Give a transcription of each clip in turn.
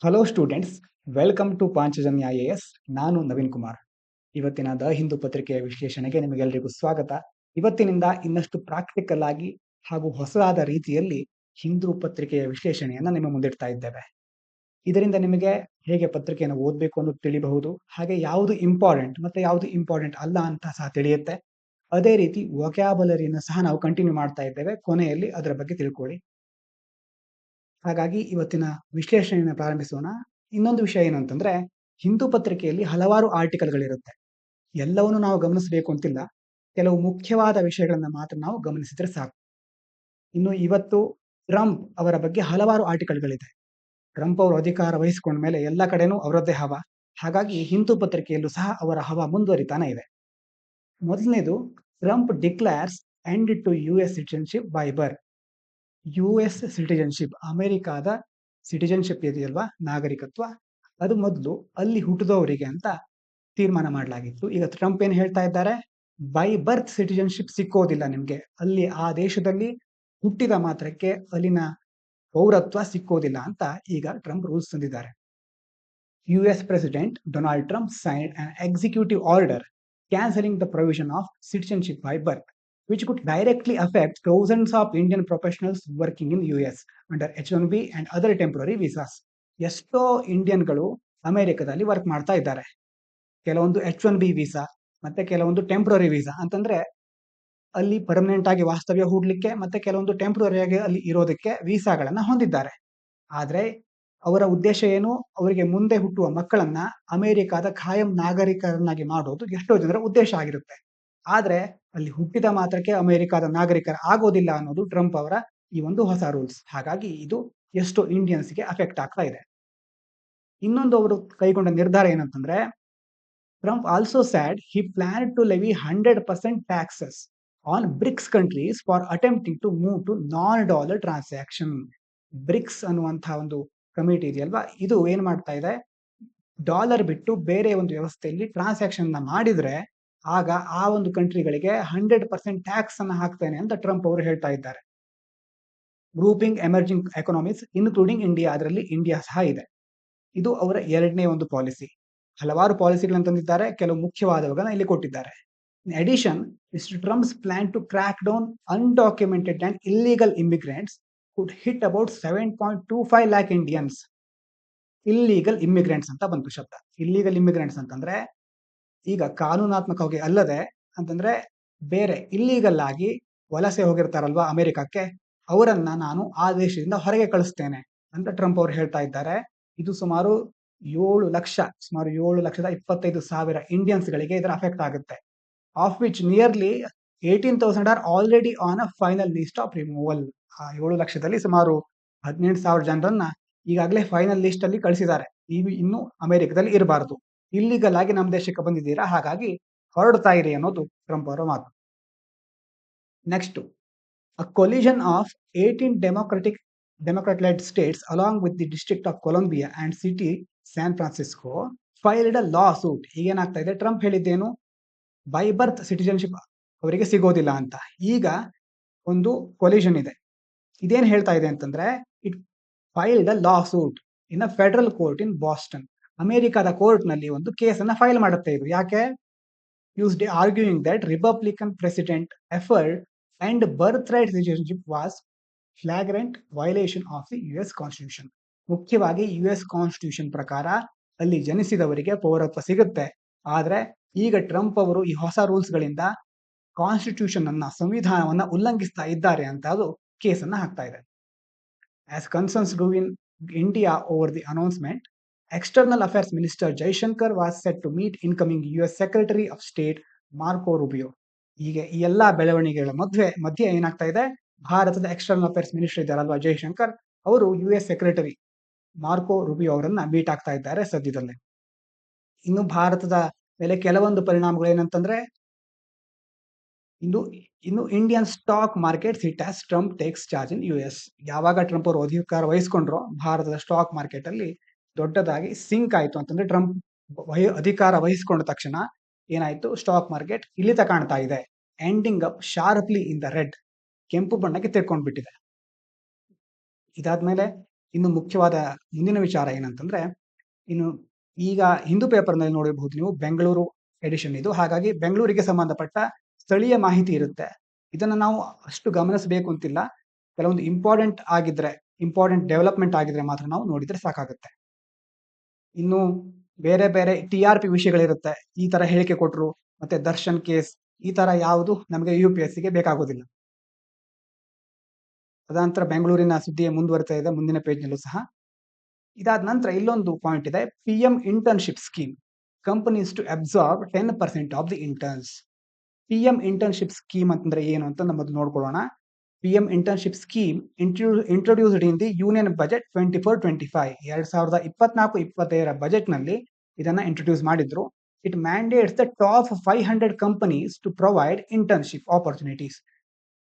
Hello students, welcome to Panchajanya IAS. ನಾನು ನವೀನ್ ಕುಮಾರ್. ಇವತ್ತಿನ the Hindu ಪತ್ರಿಕೆಯ ವಿಶ್ಲೇಷಣೆಗೆ ನಿಮಗೆಲ್ಲರಿಗೂ ಸ್ವಾಗತ. ಇವತ್ತಿನಿಂದ ಇನ್ನಷ್ಟು ಪ್ರಾಕ್ಟಿಕಲ್ ಆಗಿ ಹಾಗೂ ಹೊಸದಾದ ರೀತಿಯಲ್ಲಿ ಹಿಂದೂ ಪತ್ರಿಕೆಯ ವಿಶ್ಲೇಷಣೆಯನ್ನು ನಿಮ್ಮ ಮುಂದಿಡ್ತಾ ಇದ್ದೇವೆ. ಇದರಿಂದ ನಿಮಗೆ ಹೇಗೆ ಪತ್ರಿಕೆಯನ್ನು ಓದಬೇಕು ಅನ್ನೋದು ತಿಳಿಬಹುದು, ಹಾಗೆ ಯಾವುದು ಇಂಪಾರ್ಟೆಂಟ್ ಮತ್ತೆ ಯಾವುದು ಇಂಪಾರ್ಟೆಂಟ್ ಅಲ್ಲ ಅಂತ ಸಹ ತಿಳಿಯುತ್ತೆ. ಅದೇ ರೀತಿ ವೊಕ್ಯಾಬುಲರಿಯನ್ನು ಸಹ ನಾವು ಕಂಟಿನ್ಯೂ ಮಾಡ್ತಾ ಇದ್ದೇವೆ. ಕೊನೆಯಲ್ಲಿ ಅದರ ಬಗ್ಗೆ ತಿಳ್ಕೊಳ್ಳಿ. ಹಾಗಾಗಿ ಇವತ್ತಿನ ವಿಶ್ಲೇಷಣೆಯನ್ನು ಪ್ರಾರಂಭಿಸೋಣ. ಇನ್ನೊಂದು ವಿಷಯ ಏನು ಅಂತಂದ್ರೆ, ಹಿಂದೂ ಪತ್ರಿಕೆಯಲ್ಲಿ ಹಲವಾರು ಆರ್ಟಿಕಲ್ಗಳಿರುತ್ತೆ. ಎಲ್ಲವನ್ನು ನಾವು ಗಮನಿಸಬೇಕು ಅಂತಿಲ್ಲ. ಕೆಲವು ಮುಖ್ಯವಾದ ವಿಷಯಗಳನ್ನ ಮಾತ್ರ ನಾವು ಗಮನಿಸಿದ್ರೆ ಸಾಕು. ಇನ್ನು ಇವತ್ತು ಟ್ರಂಪ್ ಅವರ ಬಗ್ಗೆ ಹಲವಾರು ಆರ್ಟಿಕಲ್ಗಳಿದೆ. ಟ್ರಂಪ್ ಅವರು ಅಧಿಕಾರ ವಹಿಸಿಕೊಂಡ ಮೇಲೆ ಎಲ್ಲ ಕಡೆನೂ ಅವರದ್ದೇ ಹವಾ. ಹಾಗಾಗಿ ಹಿಂದೂ ಪತ್ರಿಕೆಯಲ್ಲೂ ಸಹ ಅವರ ಹವಾ ಮುಂದುವರಿತಾನೆ ಇದೆ. ಮೊದಲನೇದು, Trump declares end to US citizenship by birth. US citizenship, ಅಮೆರಿಕಾದ ಸಿಟಿಜನ್ಶಿಪ್ ಇದೆಯಲ್ವಾ, ನಾಗರಿಕತ್ವ, ಅದು ಮೊದಲು ಅಲ್ಲಿ ಹುಟ್ಟಿದವರಿಗೆ ಅಂತ ತೀರ್ಮಾನ ಮಾಡಲಾಗಿತ್ತು. ಈಗ ಟ್ರಂಪ್ ಏನ್ ಹೇಳ್ತಾ ಇದ್ದಾರೆ, ಬೈ ಬರ್ತ್ ಸಿಟಿಜನ್ಶಿಪ್ ಸಿಕ್ಕೋದಿಲ್ಲ ನಿಮ್ಗೆ, ಅಲ್ಲಿ ಆ ದೇಶದಲ್ಲಿ ಹುಟ್ಟಿದ ಮಾತ್ರಕ್ಕೆ ಅಲ್ಲಿನ ಪೌರತ್ವ ಸಿಕ್ಕೋದಿಲ್ಲ ಅಂತ ಈಗ ಟ್ರಂಪ್ ರೂಲ್ಸ್ ತಂದಿದ್ದಾರೆ. US President Donald Trump signed an executive order cancelling the provision of citizenship by birth, which could directly affect thousands of Indian professionals working in US under H-1B and other temporary visas. ಎಷ್ಟೋ ಇಂಡಿಯನ್ಗಳು ಅಮೆರಿಕದಲ್ಲಿ work ಮಾಡ್ತಾ ಇದ್ದಾರೆ. ಕೆಲವೊಂದು H-1B visa ಮತ್ತೆ ಕೆಲವೊಂದು temporary visa ಅಂತಂದ್ರೆ ಅಲ್ಲಿ permanent ಆಗಿ ವಾಸ್ತವ್ಯ ಹೂಡ್ಲಿಕ್ಕೆ, ಮತ್ತೆ ಕೆಲವೊಂದು ಟೆಂಪ್ರರಿ ಆಗಿ ಅಲ್ಲಿ ಇರೋದಕ್ಕೆ ವೀಸಾಗಳನ್ನ ಹೊಂದಿದ್ದಾರೆ. ಆದ್ರೆ ಅವರ ಉದ್ದೇಶ ಏನು, ಅವರಿಗೆ ಮುಂದೆ ಹುಟ್ಟುವ ಮಕ್ಕಳನ್ನ ಅಮೆರಿಕಾದ ಖಾಯಂ ನಾಗರಿಕರನ್ನಾಗಿ ಮಾಡೋದು ಎಷ್ಟೋ ಜನರ ಉದ್ದೇಶ ಆಗಿರುತ್ತೆ. ಆದ್ರೆ ಅಲ್ಲಿ ಹುಟ್ಟಿದ ಮಾತ್ರಕ್ಕೆ ಅಮೆರಿಕಾದ ನಾಗರಿಕರ ಆಗೋದಿಲ್ಲ ಅನ್ನೋದು ಟ್ರಂಪ್ ಅವರ ಈ ಒಂದು ಹೊಸ ರೂಲ್ಸ್. ಹಾಗಾಗಿ ಇದು ಎಷ್ಟೋ ಇಂಡಿಯನ್ಸ್ಗೆ ಅಫೆಕ್ಟ್ ಆಗ್ತಾ ಇದೆ. ಇನ್ನೊಂದು ಅವರು ಕೈಗೊಂಡ ನಿರ್ಧಾರ ಏನಂತಂದ್ರೆ, Trump also said he plan to levy 100% taxes on BRICS countries for attempting to move to non dollar transaction. BRICS ಅನ್ನುವಂತಹ ಒಂದು ಕಮಿಟಿ ಇದೆಯಲ್ವಾ, ಇದು ಏನ್ ಮಾಡ್ತಾ ಇದೆ, ಡಾಲರ್ ಬಿಟ್ಟು ಬೇರೆ ಒಂದು ವ್ಯವಸ್ಥೆಯಲ್ಲಿ ಟ್ರಾನ್ಸಾಕ್ಷನ್ ಮಾಡಿದ್ರೆ ಆಗ ಆ ಒಂದು ಕಂಟ್ರಿಗಳಿಗೆ 100% ಟ್ಯಾಕ್ಸ್ ಅನ್ನ ಹಾಕ್ತೇನೆ ಅಂತ ಟ್ರಂಪ್ ಅವರು ಹೇಳ್ತಾ ಇದ್ದಾರೆ. Grouping emerging economies including India, ಅದರಲ್ಲಿ ಇಂಡಿಯಾ ಸಹ ಇದೆ. ಇದು ಅವರ ಎರಡನೇ ಒಂದು ಪಾಲಿಸಿ. ಹಲವಾರು ಪಾಲಿಸಿಗಳನ್ನು ತಂದಿದ್ದಾರೆ, ಕೆಲವು ಮುಖ್ಯವಾದವುಗಳನ್ನ ಇಲ್ಲಿ ಕೊಟ್ಟಿದ್ದಾರೆ. In addition, Mr. Trump's plan to crack down undocumented and illegal immigrants could hit about 7.25 lakh Indians. Illegal immigrants ಅಂತ ಬಂತು ಶಬ್ದ. ಇಲ್ಲಿಗಲ್ ಇಮಿಗ್ರೆಂಟ್ಸ್ ಅಂತಂದ್ರೆ ಈಗ ಕಾನೂನಾತ್ಮಕವಾಗಿ ಅಲ್ಲದೆ ಅಂತಂದ್ರೆ ಬೇರೆ ಇಲ್ಲಿಗಲ್ ಆಗಿ ವಲಸೆ ಹೋಗಿರ್ತಾರಲ್ವಾ ಅಮೆರಿಕಕ್ಕೆ, ಅವರನ್ನ ನಾನು ಆ ದೇಶದಿಂದ ಹೊರಗೆ ಕಳಿಸ್ತೇನೆ ಅಂತ ಟ್ರಂಪ್ ಅವರು ಹೇಳ್ತಾ ಇದ್ದಾರೆ. ಇದು ಸುಮಾರು 7,25,000 ಇಂಡಿಯನ್ಸ್ ಗಳಿಗೆ ಇದರ ಅಫೆಕ್ಟ್ ಆಗುತ್ತೆ. Of which nearly 18,000 are already on a final list of removal. ಆ 7 ಲಕ್ಷದಲ್ಲಿ ಸುಮಾರು 18,000 ಜನರನ್ನ ಈಗಾಗಲೇ ಫೈನಲ್ ಲಿಸ್ಟ್ ಅಲ್ಲಿ ಕಳಿಸಿದ್ದಾರೆ. ನೀವು ಇನ್ನು ಅಮೆರಿಕದಲ್ಲಿ ಇರಬಾರದು, ಇಲ್ಲಿಗಲ್ ಆಗಿ ನಮ್ಮ ದೇಶಕ್ಕೆ ಬಂದಿದ್ದೀರಾ, ಹಾಗಾಗಿ ಹೊರಡ್ತಾ ಇರಿ ಅನ್ನೋದು ಟ್ರಂಪ್ ಅವರ ಮಾತು. Next, a collision of 18 Democrat-led states along with the District of Columbia and City San Francisco filed a lawsuit. ಈಗೇನಾಗ್ತಾ ಇದೆ, ಟ್ರಂಪ್ ಹೇಳಿದ್ದೇನು, ಬೈ ಬರ್ತ್ ಸಿಟಿಜನ್ಶಿಪ್ ಅವರಿಗೆ ಸಿಗೋದಿಲ್ಲ ಅಂತ. ಈಗ ಒಂದು ಕೊಲಿಷನ್ ಇದೆ. ಇದೇನ್ ಹೇಳ್ತಾ ಇದೆ ಅಂತಂದ್ರೆ, it filed a lawsuit in a federal court in Boston. ಅಮೆರಿಕದ ಕೋರ್ಟ್ ನಲ್ಲಿ ಒಂದು ಕೇಸನ್ನ ಫೈಲ್ ಮಾಡುತ್ತೆ. ಇದು ಯಾಕೆ, used arguing that Republican President effort and birthright citizenship was flagrant violation of the US Constitution. ಮುಖ್ಯವಾಗಿ US ಕಾನ್ಸ್ಟಿಟ್ಯೂಷನ್ ಪ್ರಕಾರ ಅಲ್ಲಿ ಜನಿಸಿದವರಿಗೆ ಪೌರತ್ವ ಸಿಗುತ್ತೆ. ಆದ್ರೆ ಈಗ ಟ್ರಂಪ್ ಅವರು ಈ ಹೊಸ ರೂಲ್ಸ್ ಗಳಿಂದ ಕಾನ್ಸ್ಟಿಟ್ಯೂಷನ್ ಅನ್ನ, ಸಂವಿಧಾನವನ್ನ ಉಲ್ಲಂಘಿಸ್ತಾ ಇದ್ದಾರೆ ಅಂತ ಅದು ಕೇಸನ್ನ ಹಾಕ್ತಾ ಇದೆ. As concerns grew in India over the announcement, External Affairs Minister Jaishankar was set to meet incoming US Secretary of State Marco Rubio. ಈಗ ಈ ಎಲ್ಲಾ ಬೆಳವಣಿಗೆಗಳ ಮಧ್ಯೆ ಏನಾಗ್ತಾ ಇದೆ, ಭಾರತದ ಎಕ್ಸ್ಟರ್ನಲ್ ಅಫೇರ್ಸ್ ಮಿನಿಸ್ಟರ್ ಇದ್ದಾರಲ್ವಾ ಜೈಶಂಕರ್, ಅವರು US ಸೆಕ್ರೆಟರಿ ಮಾರ್ಕೋ ರುಬಿಯೋ ಅವರನ್ನ ಮೀಟ್ ಆಗ್ತಾ ಇದ್ದಾರೆ ಸದ್ಯದಲ್ಲೇ. ಇನ್ನು ಭಾರತದ ಮೇಲೆ ಕೆಲವೊಂದು ಪರಿಣಾಮಗಳು ಏನಂತಂದ್ರೆ, ಇನ್ನು Indian stock market hit as Trump takes charge in US. ಯಾವಾಗ ಟ್ರಂಪ್ ಅವರು ಅಧಿಕಾರ ವಹಿಸ್ಕೊಂಡ್ರೋ ಭಾರತದ ಸ್ಟಾಕ್ ಮಾರ್ಕೆಟ್ ಅಲ್ಲಿ ದೊಡ್ಡದಾಗಿ ಸಿಂಕ್ ಆಯ್ತು. ಅಂತಂದ್ರೆ ಟ್ರಂಪ್ ಅಧಿಕಾರ ವಹಿಸ್ಕೊಂಡ ತಕ್ಷಣ ಏನಾಯ್ತು, ಸ್ಟಾಕ್ ಮಾರ್ಕೆಟ್ ಇಳಿತ ಕಾಣ್ತಾ ಇದೆ. Ending up sharply in the red, ಕೆಂಪು ಬಣ್ಣಕ್ಕೆ ತಿರ್ಕೊಂಡ್ಬಿಟ್ಟಿದೆ. ಇದಾದ್ಮೇಲೆ ಇನ್ನು ಮುಖ್ಯವಾದ ಮುಂದಿನ ವಿಚಾರ ಏನಂತಂದ್ರೆ, ಇನ್ನು ಈಗ ಹಿಂದೂ ಪೇಪರ್‌ನಲ್ಲಿ ನೋಡಿರಬಹುದು ನೀವು, ಬೆಂಗಳೂರು ಎಡಿಷನ್ ಇದು. ಹಾಗಾಗಿ ಬೆಂಗಳೂರಿಗೆ ಸಂಬಂಧಪಟ್ಟ ಸ್ಥಳೀಯ ಮಾಹಿತಿ ಇರುತ್ತೆ. ಇದನ್ನ ನಾವು ಅಷ್ಟು ಗಮನಿಸಬೇಕು ಅಂತಿಲ್ಲ. ಕೆಲವೊಂದು ಇಂಪಾರ್ಟೆಂಟ್ ಡೆವಲಪ್‌ಮೆಂಟ್ ಆಗಿದ್ರೆ ಮಾತ್ರ ನಾವು ನೋಡಿದ್ರೆ ಸಾಕಾಗುತ್ತೆ. ಇನ್ನು ಬೇರೆ ಬೇರೆ ಟಿ.ಆರ್.ಪಿ ವಿಷಯಗಳಿರುತ್ತೆ. ಈ ತರ ಹೇಳಿಕೆ ಕೊಟ್ರು, ಮತ್ತೆ ದರ್ಶನ್ ಕೇಸ್, ಈ ತರ ಯಾವುದು ನಮಗೆ ಯು.ಪಿ.ಎಸ್.ಸಿಗೆ ಬೇಕಾಗೋದಿಲ್ಲ. ತದನಂತರ ಬೆಂಗಳೂರಿನ ಸುದ್ದಿ ಮುಂದುವರಿತಾ ಇದೆ ಮುಂದಿನ ಪೇಜ್‌ನಲ್ಲೂ ಸಹ. ಇದಾದ ನಂತರ ಇಲ್ಲೊಂದು ಪಾಯಿಂಟ್ ಇದೆ, PM internship scheme companies to absorb 10% of the interns. PM internship scheme ಅಂತಂದ್ರೆ ಏನು ಅಂತ ನಾವು ಮೊದಲು ನೋಡ್ಕೊಳ್ಳೋಣ. PM internship scheme introduced in the union budget 24-25 2024-25 ಬಜೆಟ್‌ನಲ್ಲಿ ಇದನ್ನ ಇಂಟ್ರೊಡ್ಯೂಸ್ ಮಾಡಿದ್ರು. It mandates the top 500 companies to provide internship opportunities.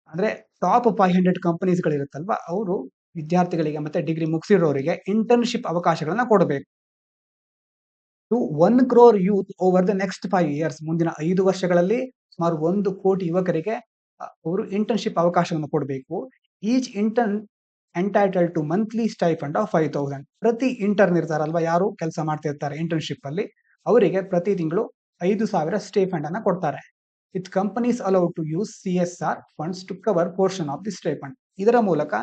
ಅಂದ್ರೆ ಟಾಪ್ 500 ಕಂಪನೀಸ್‌ಗಳಿರುತ್ತಲ್ವಾ, ಅವರು ವಿದ್ಯಾರ್ಥಿಗಳಿಗೆ ಮತ್ತೆ ಡಿಗ್ರಿ ಮುಗಿಸಿರೋರಿಗೆ ಇಂಟರ್ನ್‌ಶಿಪ್ ಅವಕಾಶಗಳನ್ನ ಕೊಡಬೇಕು. To 1 crore youth over the next 5 years. ಮುಂದಿನ 5 ವರ್ಷಗಳಲ್ಲಿ ಸುಮಾರು 1 ಕೋಟಿ ಯುವಕರಿಗೆ ಅವರು ಇಂಟರ್ನ್‌ಶಿಪ್ ಅವಕಾಶವನ್ನು ಕೊಡಬೇಕು. Each intern entitled to monthly stipend of 5,000. ಪ್ರತಿ ಇಂಟರ್ನ್ ಇರ್ತಾರಲ್ವಾ, ಯಾರು ಕೆಲಸ ಮಾಡ್ತಿರ್ತಾರೆ ಇಂಟರ್ನ್‌ಶಿಪ್ ಅಲ್ಲಿ, ಅವರಿಗೆ ಪ್ರತಿ ತಿಂಗಳು 5,000 ಸ್ಟೈಫಂಡ್ ಅನ್ನ ಕೊಡ್ತಾರೆ. With companies allowed to use CSR funds to cover portion of the stipend. ಇದರ ಮೂಲಕ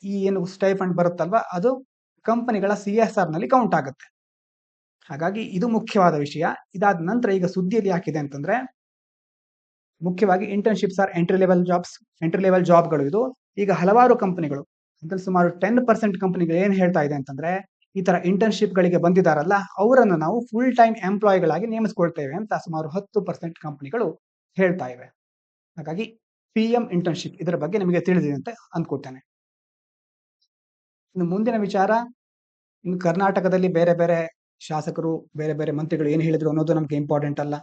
ಈ ಏನು ಸ್ಟೈಫಂಡ್ ಬರುತ್ತಲ್ವಾ, ಅದು ಕಂಪನಿಗಳ ಸಿಎಸ್ಆರ್ ನಲ್ಲಿ ಕೌಂಟ್ ಆಗುತ್ತೆ. ಹಾಗಾಗಿ ಇದು ಮುಖ್ಯವಾದ ವಿಷಯ. ಇದಾದ ನಂತರ ಈಗ ಸುದ್ದಿಯಲ್ಲಿ ಯಾಕಿದೆ ಅಂತಂದ್ರೆ, ಮುಖ್ಯವಾಗಿ ಇಂಟರ್ನ್‌ಶಿಪ್ಸ್ ಆರ್ ಎಂಟ್ರಿ ಲೆವೆಲ್ ಜಾಬ್‌ಗಳು ಇದು. ಈಗ ಹಲವಾರು ಕಂಪನಿಗಳು ಅಂದ್ರೆ ಸುಮಾರು 10% ಕಂಪನಿಗಳು ಏನ್ ಹೇಳ್ತಾ ಇದೆ ಅಂತಂದ್ರೆ, ಈ ತರ ಇಂಟರ್ನ್‌ಶಿಪ್‌ಗಳಿಗೆ ಬಂದಿದ್ದಾರಲ್ಲ, ಅವರನ್ನು ನಾವು ಫುಲ್ ಟೈಮ್ ಎಂಪ್ಲಾಯಿಗಳಾಗಿ ನೇಮಿಸಿಕೊಳ್ತೇವೆ ಅಂತ ಸುಮಾರು 10% ಕಂಪನಿಗಳು ಹೇಳ್ತಾ ಇವೆ. ಹಾಗಾಗಿ ಪಿಎಂ ಇಂಟರ್ನ್‌ಶಿಪ್ ಇದರ ಬಗ್ಗೆ ನಿಮಗೆ ತಿಳಿದಿದೆ ಅಂತ ಅಂದ್ಕೊಳ್ತೇನೆ. ಇನ್ನು ಮುಂದಿನ ವಿಚಾರ, ಇನ್ನು ಕರ್ನಾಟಕದಲ್ಲಿ ಬೇರೆ ಬೇರೆ ಶಾಸಕರು, ಬೇರೆ ಬೇರೆ ಮಂತ್ರಿಗಳು ಏನು ಹೇಳಿದ್ರು ಅನ್ನೋದು ನಮ್ಗೆ ಇಂಪಾರ್ಟೆಂಟ್ ಅಲ್ಲ.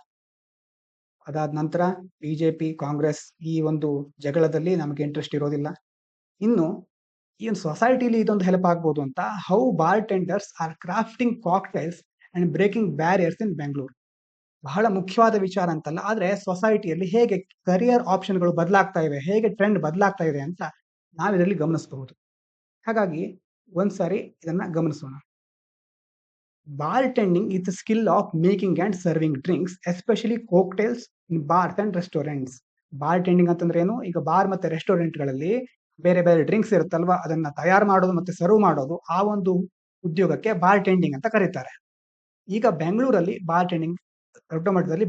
ಅದಾದ ನಂತರ ಬಿಜೆಪಿ, ಕಾಂಗ್ರೆಸ್ ಈ ಒಂದು ಜಗಳದಲ್ಲಿ ನಮಗೆ ಇಂಟ್ರೆಸ್ಟ್ ಇರೋದಿಲ್ಲ. ಇನ್ನು ಈ ಒಂದು ಸೊಸೈಟಿಲಿ ಇದೊಂದು ಹೆಲ್ಪ್ ಆಗ್ಬೋದು ಅಂತ, how bartenders are crafting cocktails and breaking barriers in Bengaluru. ಬಹಳ ಮುಖ್ಯವಾದ ವಿಚಾರ ಅಂತಲ್ಲ, ಆದ್ರೆ ಸೊಸೈಟಿಯಲ್ಲಿ ಹೇಗೆ ಕರಿಯರ್ ಆಪ್ಷನ್ಗಳು ಬದಲಾಗ್ತಾ ಇವೆ, ಹೇಗೆ ಟ್ರೆಂಡ್ ಬದಲಾಗ್ತಾ ಇದೆ ಅಂತ ನಾವಿದರಲ್ಲಿ ಗಮನಿಸಬಹುದು. ಹಾಗಾಗಿ ಒಂದ್ಸಾರಿ ಇದನ್ನ ಗಮನಿಸೋಣ. Bartending is the skill of making and serving drinks, especially cocktails in bars and restaurants. Bartending ಅಂತಂದ್ರೆ ಏನು? ಈಗ ಬಾರ್ ಮತ್ತೆ ರೆಸ್ಟೋರೆಂಟ್‌ಗಳಲ್ಲಿ ಬೇರೆ ಬೇರೆ ಡ್ರಿಂಕ್ಸ್ ಇರುತ್ತಲ್ವಾ, ಅದನ್ನ ತಯಾರು ಮಾಡೋದು ಮತ್ತೆ ಸರ್ವ್ ಮಾಡೋದು, ಆ ಒಂದು ಉದ್ಯೋಗಕ್ಕೆ ಬಾರ್ಟೆಂಡಿಂಗ್ ಅಂತ ಕರೀತಾರೆ. ಈಗ ಬೆಂಗಳೂರಲ್ಲಿ ಬಾರ್ಟೆಂಡಿಂಗ್ ದೊಡ್ಡ ಮಟ್ಟದಲ್ಲಿ